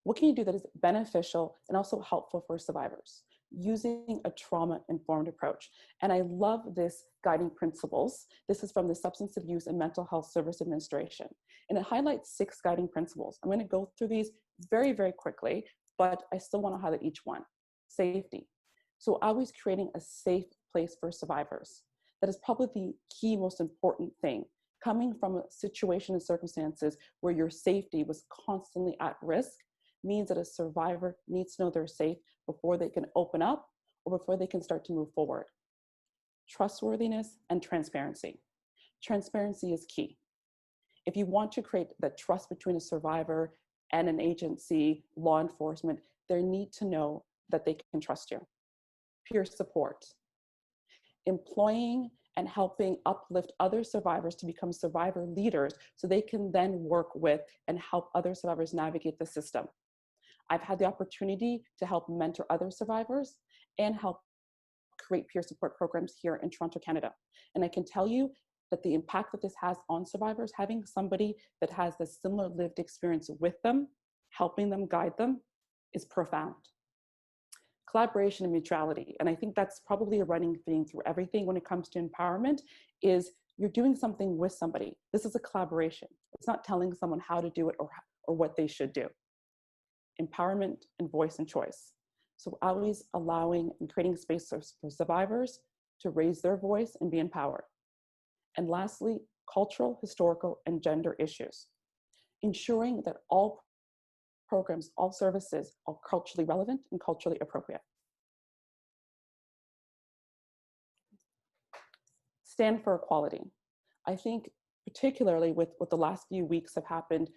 What can you do that is beneficial and also helpful for survivors? Using a trauma-informed approach. And I love this guiding principles. This is from the Substance Abuse and Mental Health Service Administration. And it highlights 6 guiding principles. I'm going to go through these very, very quickly, but I still want to highlight each one. Safety. So always creating a safe place for survivors. That is probably the key, most important thing. Coming from a situation and circumstances where your safety was constantly at risk means that a survivor needs to know they're safe before they can open up or before they can start to move forward. Trustworthiness and transparency. Transparency is key. If you want to create that trust between a survivor and an agency, law enforcement, they need to know that they can trust you. Peer support. Employing and helping uplift other survivors to become survivor leaders so they can then work with and help other survivors navigate the system. I've had the opportunity to help mentor other survivors and help create peer support programs here in Toronto, Canada. And I can tell you that the impact that this has on survivors, having somebody that has this similar lived experience with them, helping them, guide them, is profound. Collaboration and mutuality. And I think that's probably a running theme through everything when it comes to empowerment is you're doing something with somebody. This is a collaboration. It's not telling someone how to do it or what they should do. Empowerment and voice and choice. So always allowing and creating space for survivors to raise their voice and be empowered. And lastly, cultural, historical, and gender issues, ensuring that all programs, all services are culturally relevant and culturally appropriate. Stand for equality. I think particularly with what the last few weeks have happened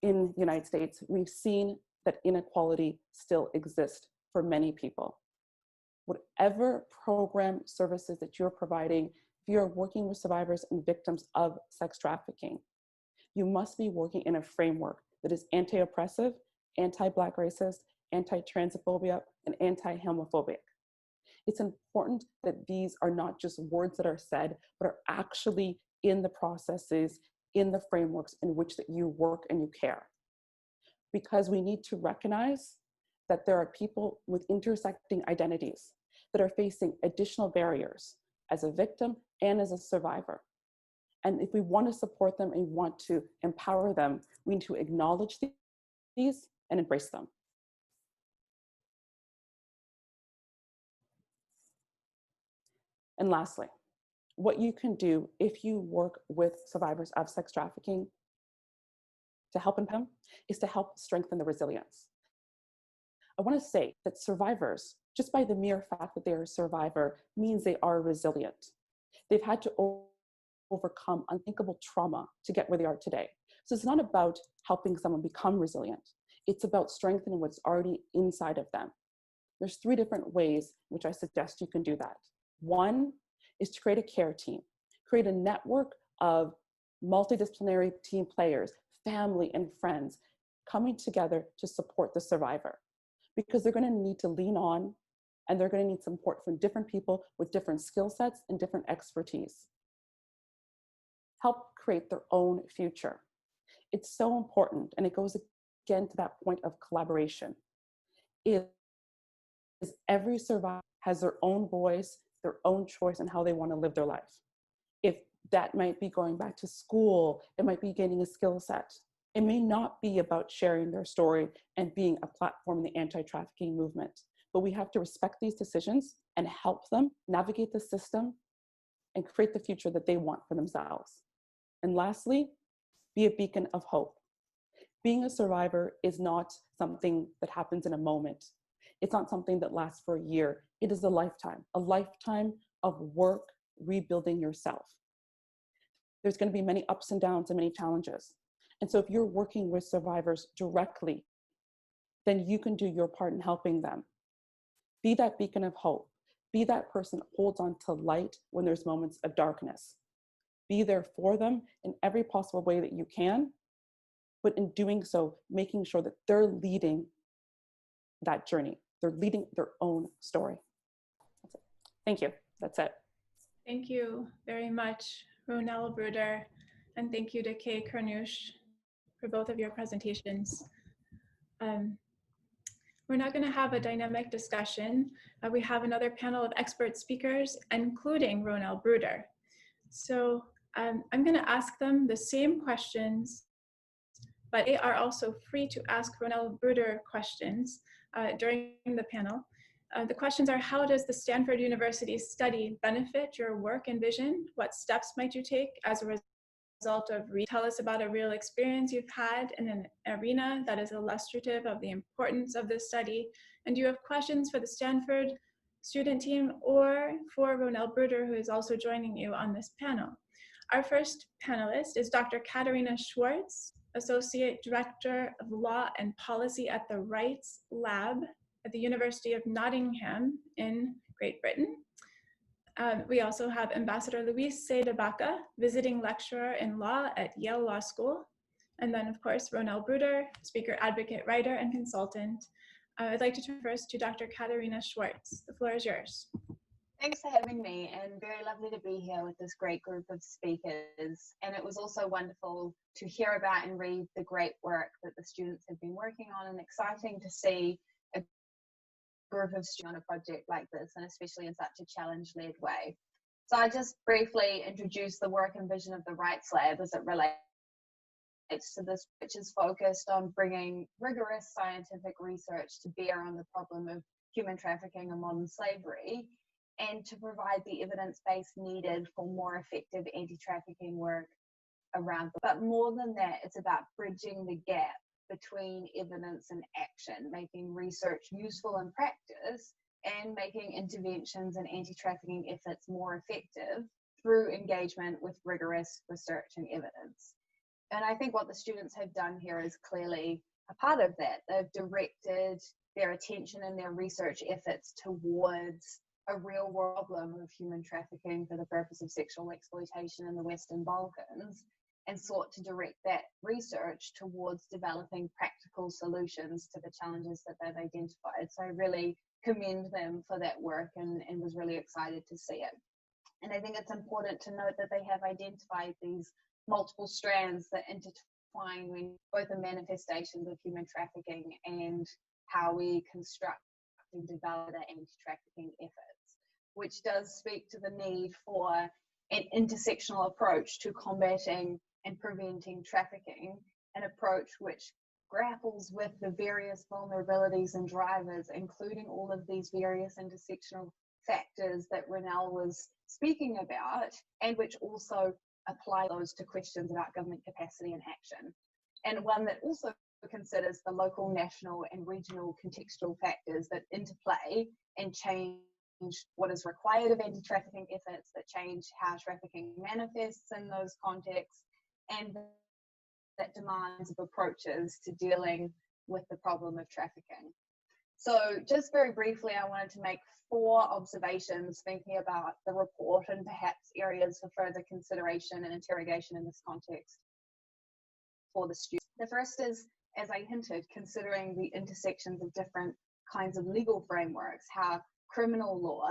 in the United States, we've seen that inequality still exists for many people. Whatever program services that you're providing, if you're working with survivors and victims of sex trafficking, you must be working in a framework that is anti-oppressive, anti-Black racist, anti-transphobia, and anti-homophobic. It's important that these are not just words that are said, but are actually in the processes, in the frameworks in which that you work and you care. Because we need to recognize that there are people with intersecting identities that are facing additional barriers as a victim and as a survivor. And if we want to support them and want to empower them, we need to acknowledge these and embrace them. And lastly, what you can do if you work with survivors of sex trafficking to help them is to help strengthen the resilience. I want to say that survivors, just by the mere fact that they are a survivor, means they are resilient. They've had to overcome unthinkable trauma to get where they are today. So it's not about helping someone become resilient. It's about strengthening what's already inside of them. There's 3 different ways which I suggest you can do that. One is to create a care team, create a network of multidisciplinary team players, family and friends coming together to support the survivor, because they're going to need to lean on and they're going to need support from different people with different skill sets and different expertise. Help create their own future. It's so important, and it goes again to that point of collaboration. Is every survivor has their own voice, their own choice in how they want to live their life. If that might be going back to school, it might be gaining a skill set. It may not be about sharing their story and being a platform in the anti-trafficking movement, but we have to respect these decisions and help them navigate the system and create the future that they want for themselves. And lastly, be a beacon of hope. Being a survivor is not something that happens in a moment. It's not something that lasts for a year. It is a lifetime of work rebuilding yourself. There's going to be many ups and downs and many challenges. And so if you're working with survivors directly, then you can do your part in helping them. Be that beacon of hope. Be that person that holds on to light when there's moments of darkness. Be there for them in every possible way that you can, but in doing so, making sure that they're leading that journey. They're leading their own story. That's it. Thank you. That's it. Thank you very much, Ronelle Bruder, and thank you to Kay Kernush for both of your presentations. We're now going to have a dynamic discussion. We have another panel of expert speakers, including Ronelle Bruder. So I'm going to ask them the same questions, but they are also free to ask Ronelle Bruder questions during the panel. The questions are: how does the Stanford University study benefit your work and vision? What steps might you take as a result of tell us about a real experience you've had in an arena that is illustrative of the importance of this study? And do you have questions for the Stanford student team or for Ronelle Bruder, who is also joining you on this panel? Our first panelist is Dr. Katarina Schwartz, Associate Director of Law and Policy at the Rights Lab at the University of Nottingham in Great Britain. We also have Ambassador Luis C. de Baca, visiting lecturer in law at Yale Law School. And then, of course, Ronelle Bruder, speaker, advocate, writer, and consultant. I'd like to turn first to Dr. Katarina Schwartz. The floor is yours. Thanks for having me, and very lovely to be here with this great group of speakers. And it was also wonderful to hear about and read the great work that the students have been working on, and exciting to see a group of students on a project like this, and especially in such a challenge-led way. So I just briefly introduce the work and vision of the Rights Lab as it relates to this, which is focused on bringing rigorous scientific research to bear on the problem of human trafficking and modern slavery, and to provide the evidence base needed for more effective anti-trafficking work around. But more than that, it's about bridging the gap between evidence and action, making research useful in practice and making interventions and anti-trafficking efforts more effective through engagement with rigorous research and evidence. And I think what the students have done here is clearly a part of that. They've directed their attention and their research efforts towards a real world problem of human trafficking for the purpose of sexual exploitation in the Western Balkans, and sought to direct that research towards developing practical solutions to the challenges that they've identified. So I really commend them for that work and was really excited to see it. And I think it's important to note that they have identified these multiple strands that intertwine with both the manifestations of human trafficking and how we construct and develop the anti-trafficking efforts, which does speak to the need for an intersectional approach to combating and preventing trafficking, an approach which grapples with the various vulnerabilities and drivers, including all of these various intersectional factors that Ronelle was speaking about, and which also apply those to questions about government capacity and action. And one that also considers the local, national, and regional contextual factors that interplay and change what is required of anti-trafficking efforts, that change how trafficking manifests in those contexts, and that demands of approaches to dealing with the problem of trafficking. So just very briefly, I wanted to make 4 observations thinking about the report and perhaps areas for further consideration and interrogation in this context for the students. The first is, as I hinted, considering the intersections of different kinds of legal frameworks, how criminal law,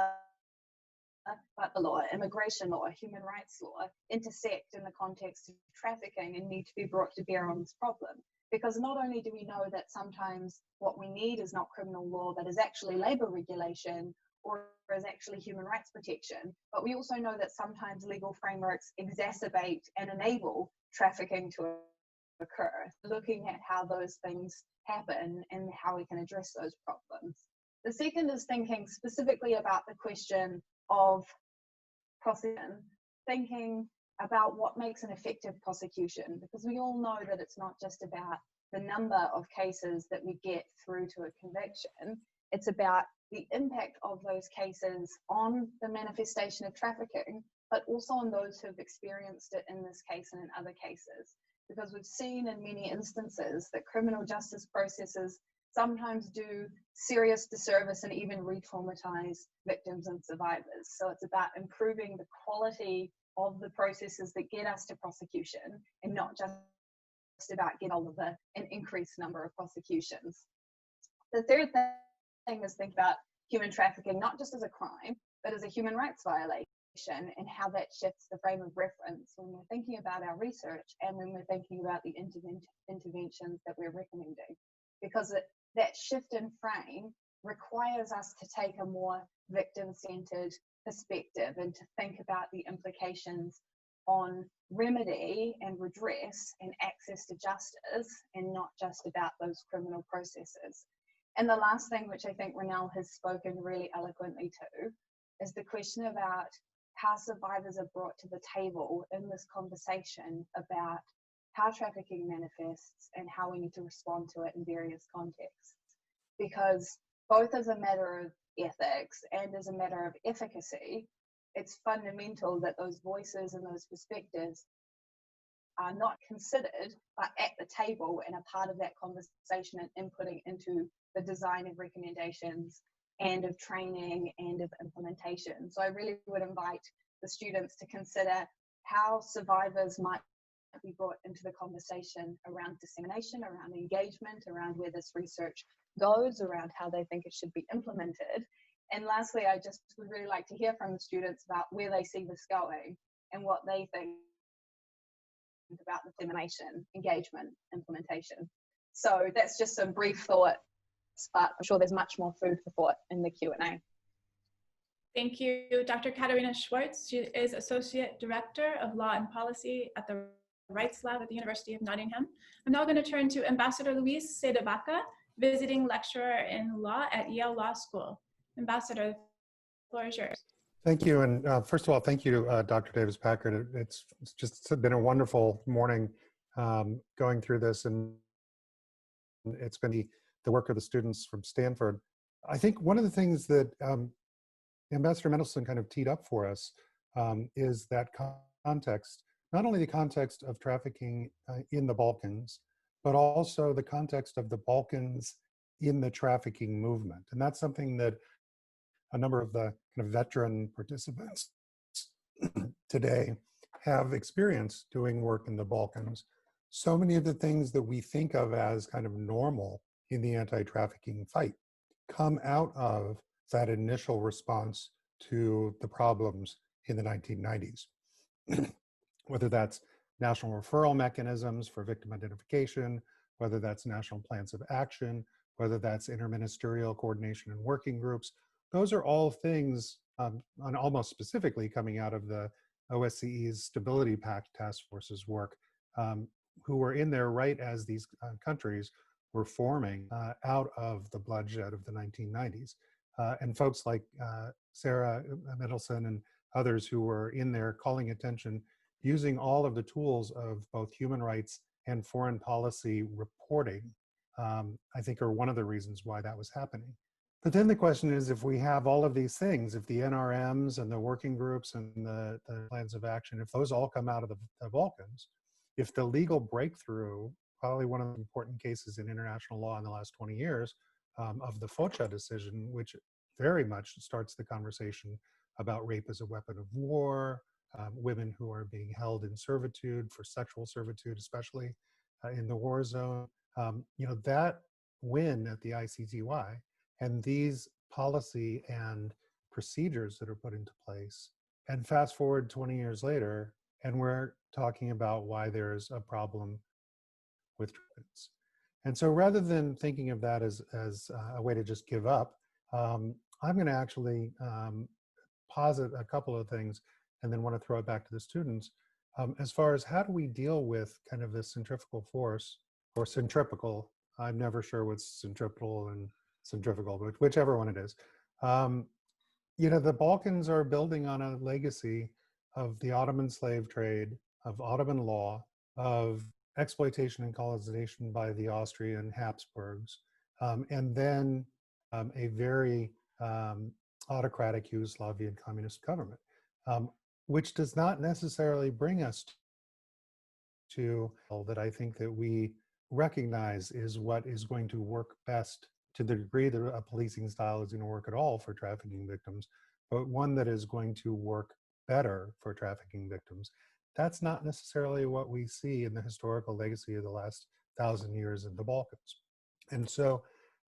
but the law, immigration law, human rights law intersect in the context of trafficking and need to be brought to bear on this problem. Because not only do we know that sometimes what we need is not criminal law, but is actually labor regulation or is actually human rights protection, but we also know that sometimes legal frameworks exacerbate and enable trafficking to occur. Looking at how those things happen and how we can address those problems. The second is thinking specifically about the question of prosecution, thinking about what makes an effective prosecution, because we all know that it's not just about the number of cases that we get through to a conviction, it's about the impact of those cases on the manifestation of trafficking, but also on those who have experienced it in this case and in other cases. Because we've seen in many instances that criminal justice processes sometimes do serious disservice and even re-traumatize victims and survivors. So it's about improving the quality of the processes that get us to prosecution and not just about getting all of an increased number of prosecutions. The third thing is think about human trafficking, not just as a crime, but as a human rights violation, and how that shifts the frame of reference when we're thinking about our research and when we're thinking about the interventions that we're recommending. Because that shift in frame requires us to take a more victim-centered perspective and to think about the implications on remedy and redress and access to justice, and not just about those criminal processes. And the last thing, which I think Ronelle has spoken really eloquently to, is the question about how survivors are brought to the table in this conversation about how trafficking manifests and how we need to respond to it in various contexts. Because both as a matter of ethics and as a matter of efficacy, it's fundamental that those voices and those perspectives are not considered, but at the table and a part of that conversation and inputting into the design of recommendations and of training and of implementation. So I really would invite the students to consider how survivors might be brought into the conversation around dissemination, around engagement, around where this research goes, around how they think it should be implemented. And lastly, I just would really like to hear from the students about where they see this going and what they think about dissemination, engagement, implementation. So that's just some brief thoughts, but I'm sure there's much more food for thought in the Q&A. Thank you, Dr. Katarina Schwartz. She is Associate Director of Law and Policy at the Rights Lab at the University of Nottingham. I'm now going to turn to Ambassador Luis Sedevaca, visiting lecturer in law at Yale Law School. Ambassador, the floor is yours. Thank you. And first of all, thank you, Dr. Davis Packard. It's just been a wonderful morning going through this, and it's been the work of the students from Stanford. I think one of the things that Ambassador Mendelsohn kind of teed up for us is that context, not only the context of trafficking in the Balkans, but also the context of the Balkans in the trafficking movement. And that's something that a number of the kind of veteran participants today have experience doing work in the Balkans. So many of the things that we think of as kind of normal in the anti-trafficking fight come out of that initial response to the problems in the 1990s. Whether that's national referral mechanisms for victim identification, whether that's national plans of action, whether that's interministerial coordination and working groups, those are all things, and almost specifically coming out of the OSCE's Stability Pact Task Force's work, who were in there right as these countries were forming out of the bloodshed of the 1990s. And folks like Sarah Mendelsohn and others who were in there calling attention, using all of the tools of both human rights and foreign policy reporting, I think are one of the reasons why that was happening. But then the question is, if we have all of these things, if the NRMs and the working groups and the plans of action, if those all come out of the Balkans, if the legal breakthrough, probably one of the important cases in international law in the last 20 years, of the Focha decision, which very much starts the conversation about rape as a weapon of war, women who are being held in servitude for sexual servitude, especially in the war zone, that win at the ICTY and these policy and procedures that are put into place, and fast forward 20 years later, and we're talking about why there's a problem with treatments. And so rather than thinking of that as a way to just give up, I'm going to actually posit a couple of things and then want to throw it back to the students. As far as how do we deal with kind of this centrifugal force, or centripetal, I'm never sure what's centripetal and centrifugal, but whichever one it is. The Balkans are building on a legacy of the Ottoman slave trade, of Ottoman law, of exploitation and colonization by the Austrian Habsburgs, and then a very autocratic Yugoslavian communist government, which does not necessarily bring us to that I think that we recognize is what is going to work best to the degree that a policing style is going to work at all for trafficking victims, but one that is going to work better for trafficking victims. That's not necessarily what we see in the historical legacy of the last 1,000 years in the Balkans. And so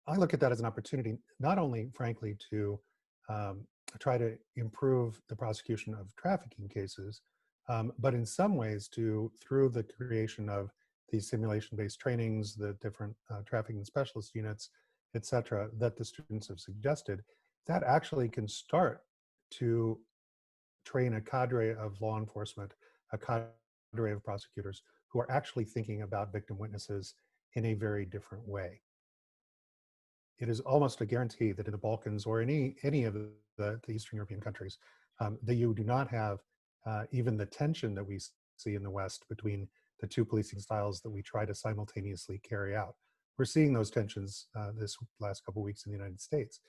I look at that as an opportunity, not only, frankly, to try to improve the prosecution of trafficking cases, but in some ways to, through the creation of these simulation-based trainings, the different trafficking specialist units, et cetera, that the students have suggested, that actually can start to train a cadre of law enforcement, a cadre of prosecutors who are actually thinking about victim witnesses in a very different way. It is almost a guarantee that in the Balkans or any of the Eastern European countries, that you do not have even the tension that we see in the West between the two policing styles that we try to simultaneously carry out. We're seeing those tensions this last couple of weeks in the United States.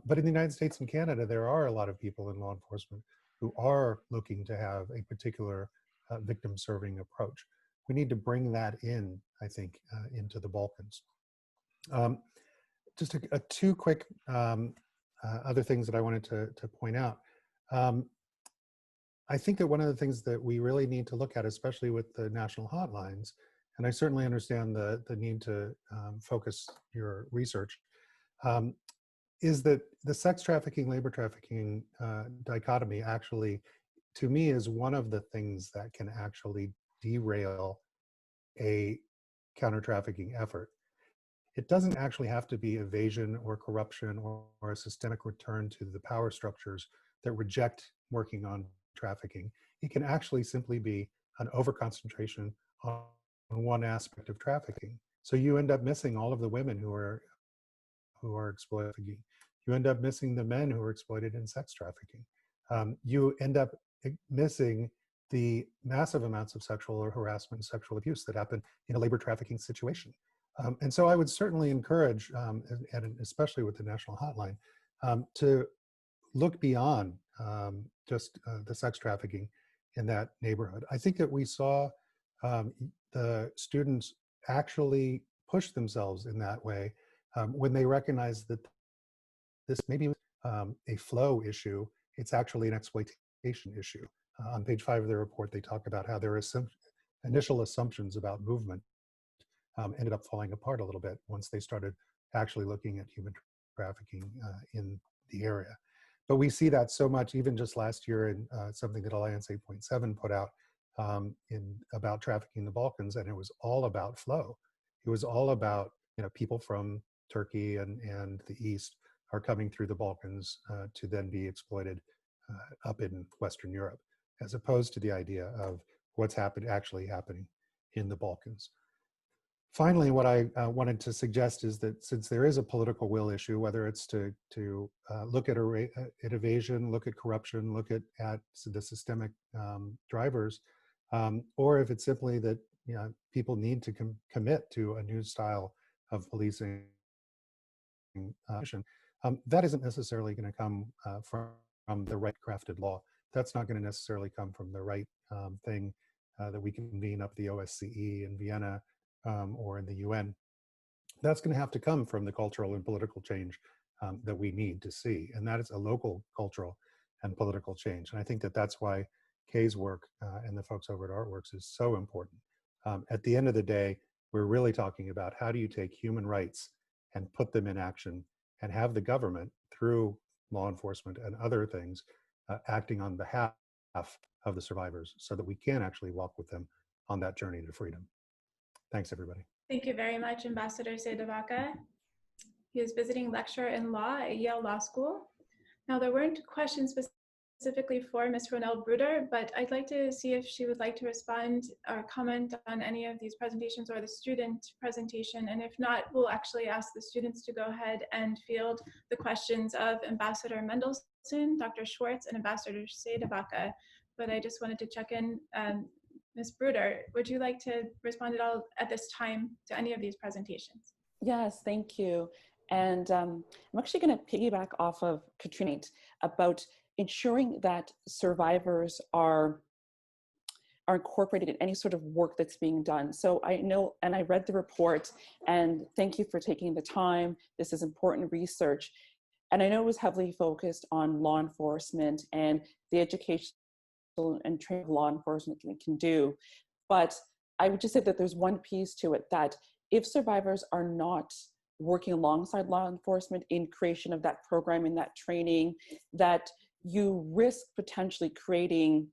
But in the United States and Canada, there are a lot of people in law enforcement who are looking to have a particular victim serving approach. We need to bring that in, I think, into the Balkans. Just two quick other things that I wanted to point out. I think that one of the things that we really need to look at, especially with the national hotlines, and I certainly understand the need to focus your research, is that the sex trafficking, labor trafficking dichotomy actually, to me, is one of the things that can actually derail a counter-trafficking effort. It doesn't actually have to be evasion or corruption or a systemic return to the power structures that reject working on trafficking. It can actually simply be an overconcentration on one aspect of trafficking. So you end up missing all of the women who are exploited. You end up missing the men who are exploited in sex trafficking. you end up missing the massive amounts of sexual harassment and sexual abuse that happen in a labor trafficking situation. And so I would certainly encourage, and especially with the National Hotline, to look beyond just the sex trafficking in that neighborhood. I think that we saw the students actually push themselves in that way when they recognized that this maybe a flow issue, it's actually an exploitation issue. On page 5 of their report, they talk about how their initial assumptions about movement ended up falling apart a little bit once they started actually looking at human trafficking in the area. But we see that so much, even just last year in something that Alliance 8.7 put out about trafficking in the Balkans, and it was all about flow. It was all about, people from Turkey and the East are coming through the Balkans to then be exploited up in Western Europe, as opposed to the idea of what's actually happening in the Balkans. Finally, what I wanted to suggest is that since there is a political will issue, whether it's to look at evasion, look at corruption, look at the systemic drivers, or if it's simply that people need to commit to a new style of policing, that isn't necessarily going to come from the right crafted law. That's not going to necessarily come from the right thing that we convene up the OSCE in Vienna or in the UN. That's going to have to come from the cultural and political change that we need to see. And that is a local cultural and political change. And I think that that's why Kay's work and the folks over at Artworks is so important. At the end of the day, we're really talking about how do you take human rights and put them in action and have the government, through law enforcement and other things, acting on behalf of the survivors so that we can actually walk with them on that journey to freedom. Thanks, everybody. Thank you very much, Ambassador Sedevaka. He is visiting lecturer in law at Yale Law School. Now, there weren't questions specifically for Ms. Ronelle Bruder, but I'd like to see if she would like to respond or comment on any of these presentations or the student presentation. And if not, we'll actually ask the students to go ahead and field the questions of Ambassador Mendelsohn, Dr. Schwartz, and Ambassador Sedevaka. But I just wanted to check in. Ms. Bruder, would you like to respond at all at this time to any of these presentations? Yes, thank you. And I'm actually going to piggyback off of Katrina about ensuring that survivors are incorporated in any sort of work that's being done. So I know, and I read the report, and thank you for taking the time. This is important research. And I know it was heavily focused on law enforcement and the education and training law enforcement can do. But I would just say that there's one piece to it, that if survivors are not working alongside law enforcement in creation of that program and that training, that you risk potentially creating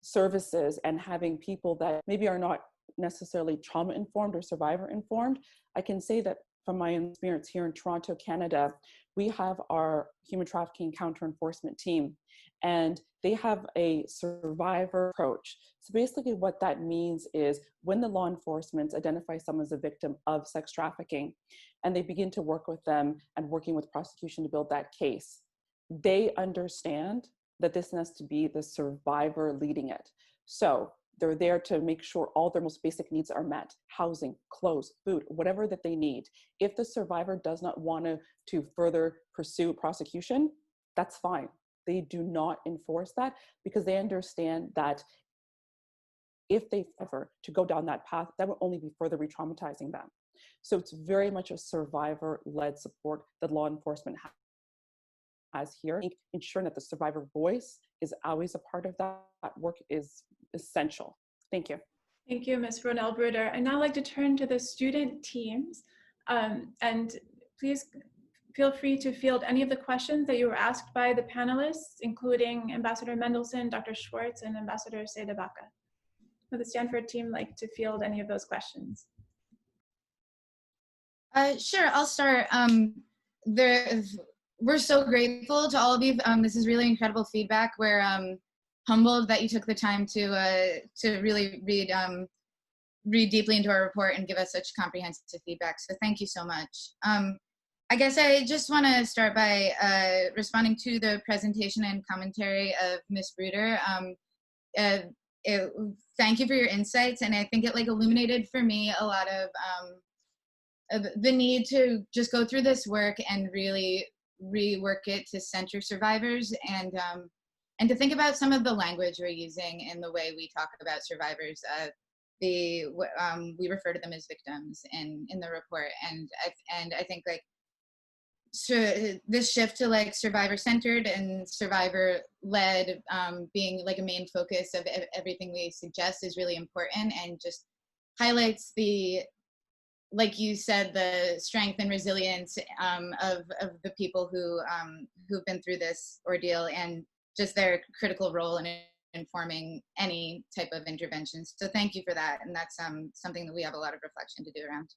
services and having people that maybe are not necessarily trauma informed or survivor informed. I can say that from my own experience here in Toronto, Canada, we have our human trafficking counter enforcement team, and they have a survivor approach. So basically what that means is when the law enforcement identifies someone as a victim of sex trafficking and they begin to work with them and working with prosecution to build that case, they understand that this has to be the survivor leading it. So they're there to make sure all their most basic needs are met: housing, clothes, food, whatever that they need. If the survivor does not want to further pursue prosecution, that's fine. They do not enforce that because they understand that if they ever to go down that path, that will only be further re-traumatizing them. So it's very much a survivor-led support that law enforcement has here. Ensuring that the survivor voice is always a part of that work is essential. Thank you. Thank you, Ms. Ronelle Bruder. I'd now like to turn to the student teams, and please feel free to field any of the questions that you were asked by the panelists, including Ambassador Mendelsohn, Dr. Schwartz, and Ambassador Sedevaka. Would the Stanford team like to field any of those questions? Sure, I'll start. We're so grateful to all of you. This is really incredible feedback. We're humbled that you took the time to really read deeply into our report and give us such comprehensive feedback. So thank you so much. I guess I just want to start by responding to the presentation and commentary of Ms. Bruder. Thank you for your insights, and I think it illuminated for me a lot of the need to just go through this work and really rework it to center survivors, and to think about some of the language we're using in the way we talk about survivors. We refer to them as victims in the report, and I think so this shift to survivor-centered and survivor-led being a main focus of everything we suggest is really important, and just highlights the, like you said, the strength and resilience of the people who've been through this ordeal, and just their critical role in informing any type of intervention. So thank you for that, and that's something that we have a lot of reflection to do around.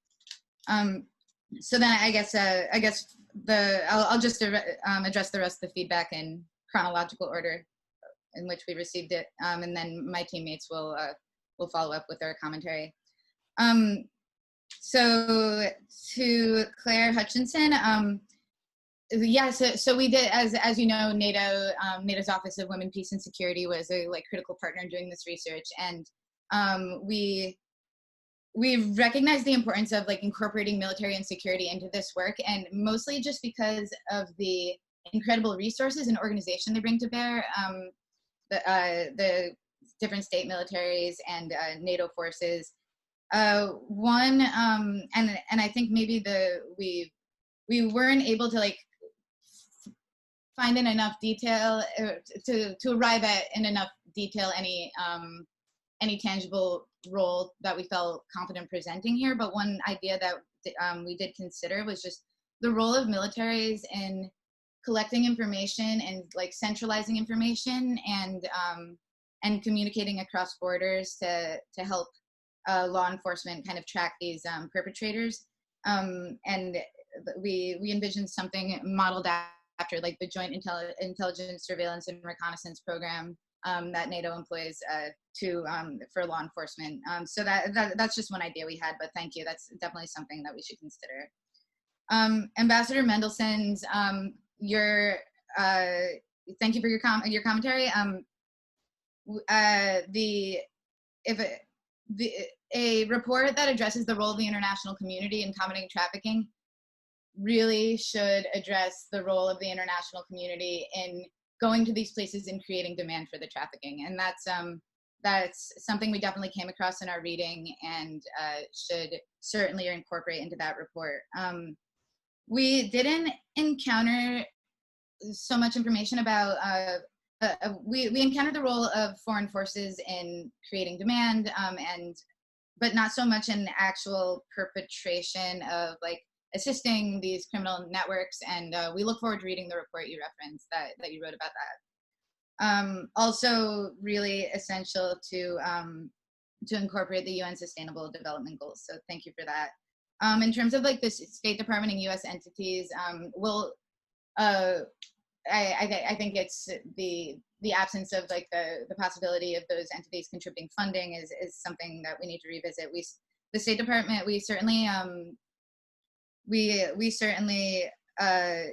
So then I guess I'll just address the rest of the feedback in chronological order in which we received it, and then my teammates will follow up with their commentary. So to Claire Hutchinson, so we did, as you know, NATO's Office of Women, Peace and Security was a critical partner in doing this research, and we recognize the importance of incorporating military and security into this work, and mostly just because of the incredible resources and organization they bring to bear, the different state militaries and NATO forces. And I think maybe we weren't able to find in enough detail to arrive at in enough detail any tangible role that we felt confident presenting here. But one idea that we did consider was just the role of militaries in collecting information and centralizing information and communicating across borders to help law enforcement kind of track these perpetrators. And we envisioned something modeled after the Joint Intelligence, Surveillance, and Reconnaissance Program that NATO employs for law enforcement. So that's just one idea we had, but thank you. That's definitely something that we should consider. Ambassador Mendelssohn's, thank you for your commentary. A report that addresses the role of the international community in combating trafficking really should address the role of the international community in going to these places and creating demand for the trafficking. And that's something we definitely came across in our reading and should certainly incorporate into that report. We didn't encounter so much information about, we encountered the role of foreign forces in creating demand, but not so much in actual perpetration of assisting these criminal networks, and we look forward to reading the report you referenced that you wrote about that. Also really essential to incorporate the UN Sustainable Development Goals, so thank you for that. In terms of the State Department and US entities, I think it's the absence of the possibility of those entities contributing funding is something that we need to revisit. The State Department, we certainly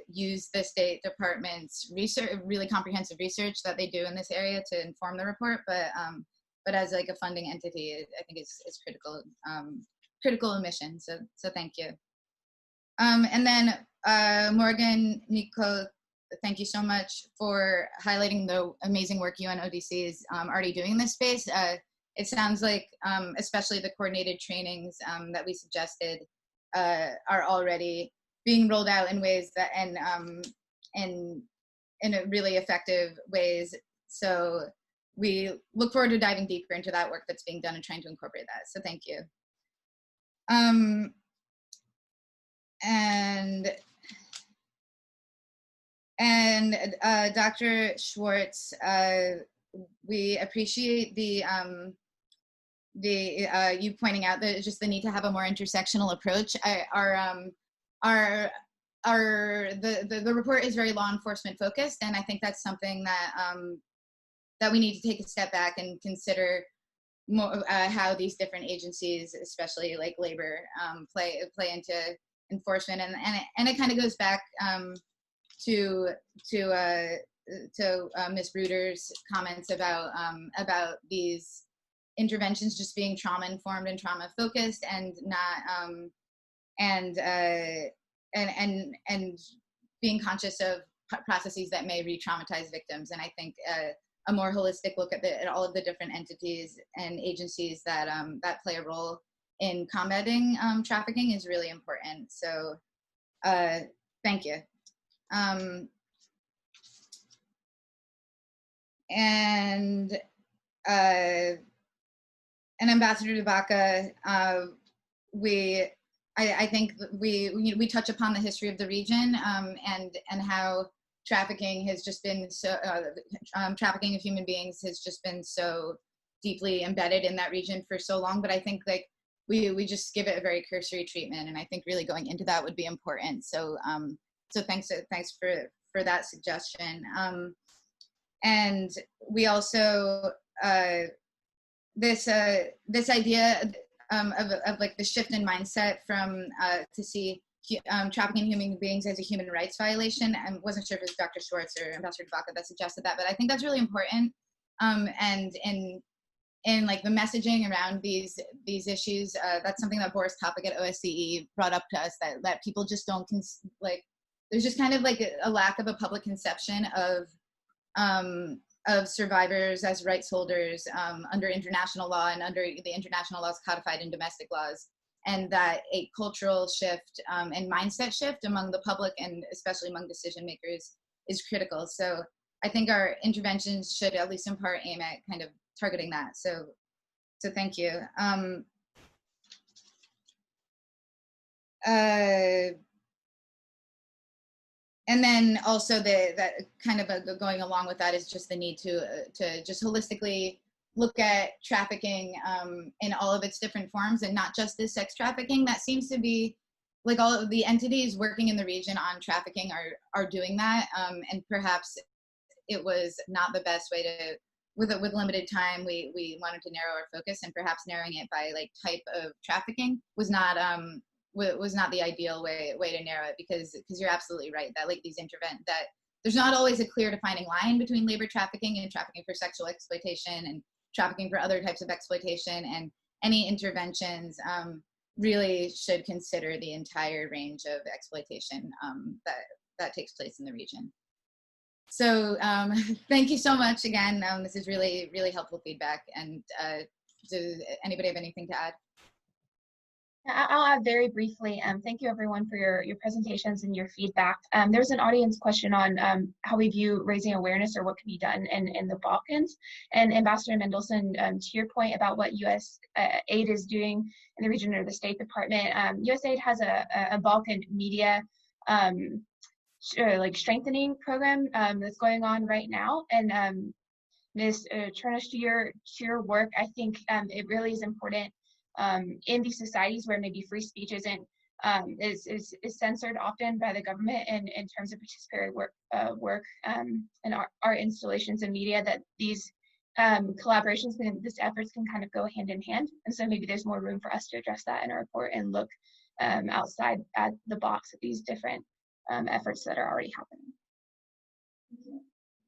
use the State Department's research, really comprehensive research that they do in this area to inform the report, but as a funding entity, I think it's critical omission. So thank you. And then Morgan, Nico, thank you so much for highlighting the amazing work UNODC is already doing in this space. It sounds like, especially the coordinated trainings that we suggested are already being rolled out in ways that, and in a really effective ways. So we look forward to diving deeper into that work that's being done and trying to incorporate that. So thank you. And Dr. Schwartz, we appreciate the you pointing out just the need to have a more intersectional approach. The report is very law enforcement focused, and I think that's something that that we need to take a step back and consider more how these different agencies, especially like labor, play enforcement, and it kind of goes back to Ms. Bruder's comments about these interventions just being trauma informed and trauma focused, and not and being conscious of processes that may re-traumatize victims. And I think a more holistic look at all of the different entities and agencies that that play a role in combating trafficking is really important. So thank you. And Ambassador Dabaka, I think we touch upon the history of the region and how trafficking has just been so trafficking of human beings has just been so deeply embedded in that region for so long. But I think like we just give it a very cursory treatment, and I think really going into that would be important. So so thanks for that suggestion. And we also this idea of like the shift in mindset from to see trafficking human beings as a human rights violation. I wasn't sure if it was Dr. Schwartz or Ambassador Dabaka that suggested that, but I think that's really important. And in like the messaging around these issues, that's something that Boris Kopik at OSCE brought up to us, that people just don't there's just kind of like a lack of a public conception of survivors as rights holders under international law and under the international laws codified in domestic laws, and that a cultural shift and mindset shift among the public and especially among decision makers is critical. So I think our interventions should at least in part aim at kind of targeting that. So thank you. And then also that kind of going along with that is just the need to just holistically look at trafficking in all of its different forms, and not just the sex trafficking. That seems to be like all of the entities working in the region on trafficking are doing that, and perhaps it was not the best way to, with limited time, we wanted to narrow our focus, and perhaps narrowing it by like type of trafficking was not the ideal way to narrow it, because you're absolutely right that like these that there's not always a clear defining line between labor trafficking and trafficking for sexual exploitation and trafficking for other types of exploitation, and any interventions really should consider the entire range of exploitation that takes place in the region. So thank you so much again. This is really, really helpful feedback. And does anybody have anything to add? I'll add very briefly. Thank you everyone for your presentations and your feedback. There's an audience question on how we view raising awareness or what can be done in the Balkans. And Ambassador Mendelsohn, to your point about what U.S. aid is doing in the region or the State Department, U.S. aid has a Balkan media like strengthening program that's going on right now. And Ms. Chernish, to your work, I think it really is important in these societies where maybe free speech isn't is censored often by the government in terms of participatory work and art installations and media, that these collaborations and these efforts can kind of go hand in hand. And so maybe there's more room for us to address that in our report and look outside at the box of these different efforts that are already happening.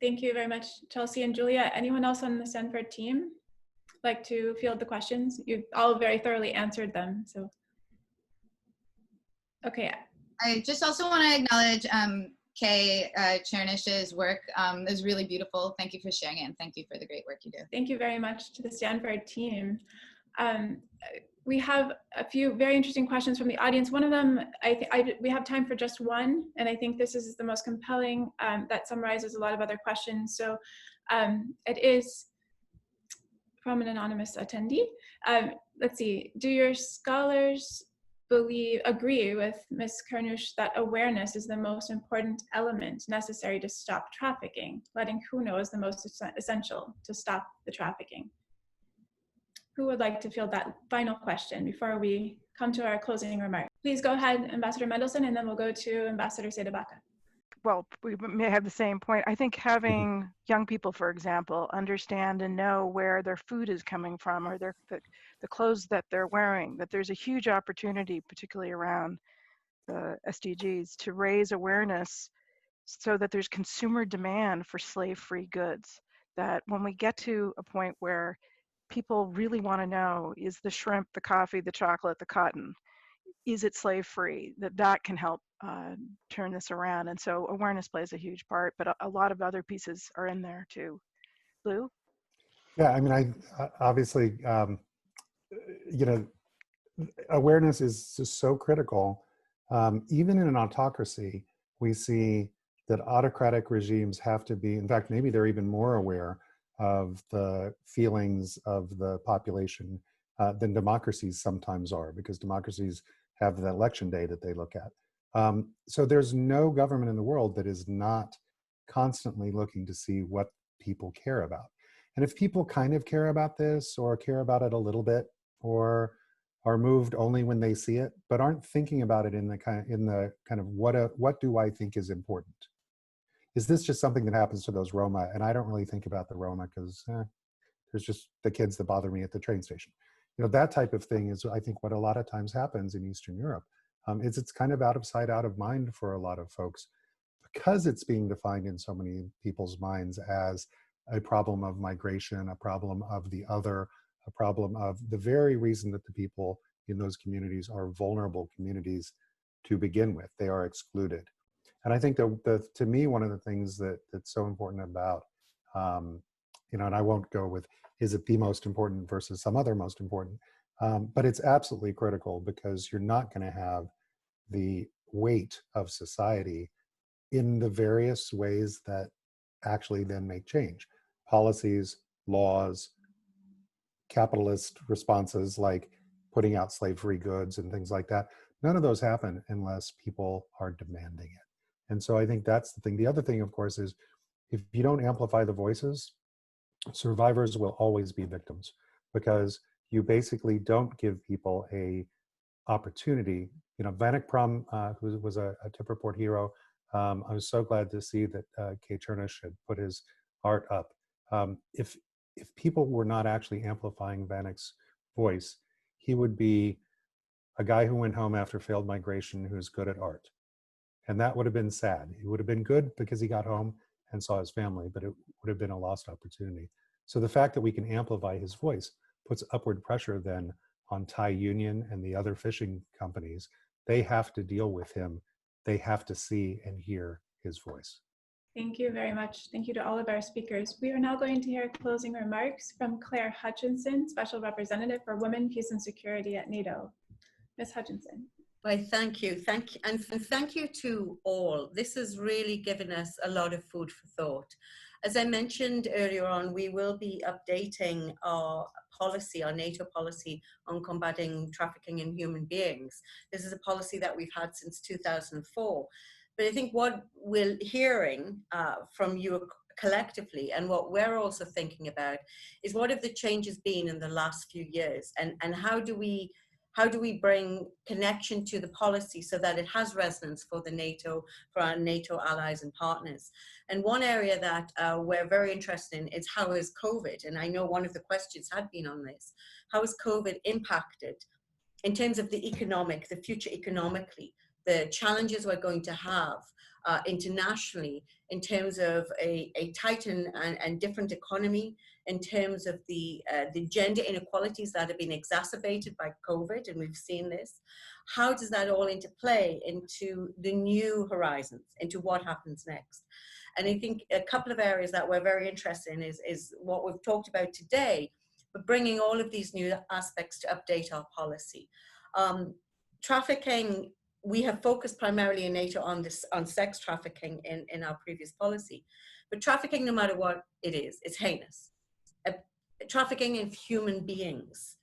Thank you very much, Chelsea and Julia. Anyone else on the Stanford team like to field the questions? You've all very thoroughly answered them. So, okay. I just also want to acknowledge Kay Chernish's work. It was really beautiful. Thank you for sharing it, and thank you for the great work you do. Thank you very much to the Stanford team. We have a few very interesting questions from the audience. One of them, we have time for just one, and I think this is the most compelling that summarizes a lot of other questions. So it is from an anonymous attendee. Let's see, do your scholars agree with Ms. Kernush that awareness is the most important element necessary to stop trafficking? Letting who know is the most essential to stop the trafficking? Who would like to field that final question before we come to our closing remarks? Please go ahead, Ambassador Mendelsohn, and then we'll go to Ambassador Sedabaka. Well, we may have the same point. I think having young people, for example, understand and know where their food is coming from, or the clothes that they're wearing, that there's a huge opportunity, particularly around the SDGs to raise awareness so that there's consumer demand for slave-free goods. That when we get to a point where people really want to know, is the shrimp, the coffee, the chocolate, the cotton, is it slave-free, that can help turn this around. And so awareness plays a huge part, but a lot of other pieces are in there too. Lou? Yeah, I mean, I obviously, you know, awareness is just so critical. Even in an autocracy, we see that autocratic regimes have to be, in fact, maybe they're even more aware of the feelings of the population than democracies sometimes are, because democracies have the election day that they look at. So there's no government in the world that is not constantly looking to see what people care about. And if people kind of care about this, or care about it a little bit, or are moved only when they see it, but aren't thinking about it in the kind of what do I think is important? Is this just something that happens to those Roma? And I don't really think about the Roma because there's just the kids that bother me at the train station. You know, that type of thing is, I think, what a lot of times happens in Eastern Europe. It's kind of out of sight, out of mind for a lot of folks, because it's being defined in so many people's minds as a problem of migration, a problem of the other, a problem of the very reason that the people in those communities are vulnerable communities to begin with. They are excluded. And I think that to me, one of the things that's so important about, you know, and I won't go with, is it the most important versus some other most important, but it's absolutely critical, because you're not going to have the weight of society in the various ways that actually then make change. Policies, laws, capitalist responses like putting out slave-free goods and things like that. None of those happen unless people are demanding it. And so I think that's the thing. The other thing, of course, is if you don't amplify the voices, survivors will always be victims, because you basically don't give people a opportunity. You know, Vanek Prum, who was a Tip Report hero, I was so glad to see that Kay Chernish had put his art up. If people were not actually amplifying Vanek's voice, he would be a guy who went home after failed migration who's good at art. And that would have been sad. He would have been good because he got home and saw his family, but it would have been a lost opportunity. So the fact that we can amplify his voice puts upward pressure then on Thai Union and the other fishing companies. They have to deal with him. They have to see and hear his voice. Thank you very much. Thank you to all of our speakers. We are now going to hear closing remarks from Claire Hutchinson, Special Representative for Women, Peace and Security at NATO. Ms. Hutchinson. Well, thank you. And thank you to all. This has really given us a lot of food for thought. As I mentioned earlier on, we will be updating our policy, our NATO policy on combating trafficking in human beings. This is a policy that we've had since 2004. But I think what we're hearing from you collectively, and what we're also thinking about, is what have the changes been in the last few years, and how do we bring connection to the policy so that it has resonance for our NATO allies and partners. And one area that we're very interested in is how is COVID, and I know one of the questions had been on this, how has COVID impacted in terms of the future economically, the challenges we're going to have internationally in terms of a tight and different economy, in terms of the gender inequalities that have been exacerbated by COVID, and we've seen this. How does that all interplay into the new horizons, into what happens next? And I think a couple of areas that we're very interested in is what we've talked about today, but bringing all of these new aspects to update our policy. Trafficking, we have focused primarily in NATO on sex trafficking in our previous policy, but trafficking, no matter what it is, it's heinous. Trafficking in human beings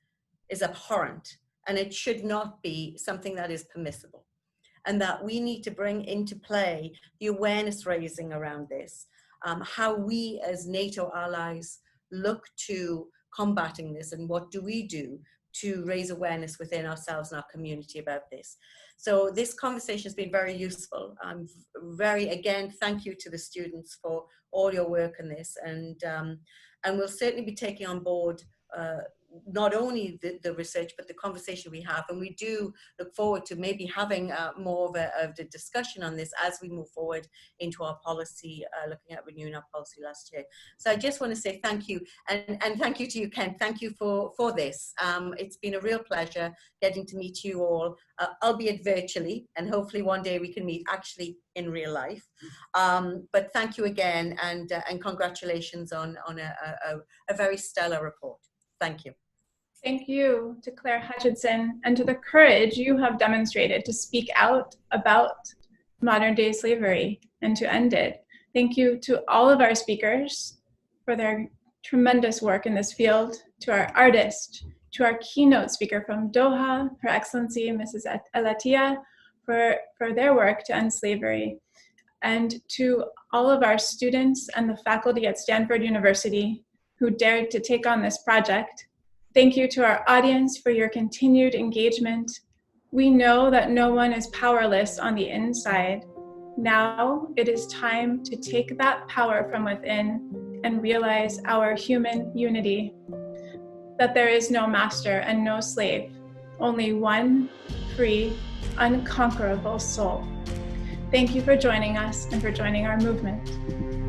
is abhorrent, and it should not be something that is permissible, and that we need to bring into play the awareness raising around this, how we as NATO allies look to combating this, and what do we do to raise awareness within ourselves and our community about this. So this conversation has been very useful. Again, thank you to the students for all your work on this, and we'll certainly be taking on board not only the research, but the conversation we have. And we do look forward to maybe having more of a discussion on this as we move forward into our policy, looking at renewing our policy last year. So I just want to say thank you. And thank you to you, Ken. Thank you for this. It's been a real pleasure getting to meet you all, albeit virtually, and hopefully one day we can meet actually in real life. But thank you again, and congratulations on a very stellar report. Thank you. Thank you to Claire Hutchinson and to the courage you have demonstrated to speak out about modern day slavery and to end it. Thank you to all of our speakers for their tremendous work in this field, to our artists, to our keynote speaker from Doha, Her Excellency Mrs. Elatia, for their work to end slavery, and to all of our students and the faculty at Stanford University who dared to take on this project. Thank you to our audience for your continued engagement. We know that no one is powerless on the inside. Now it is time to take that power from within and realize our human unity, that there is no master and no slave, only one free, unconquerable soul. Thank you for joining us and for joining our movement.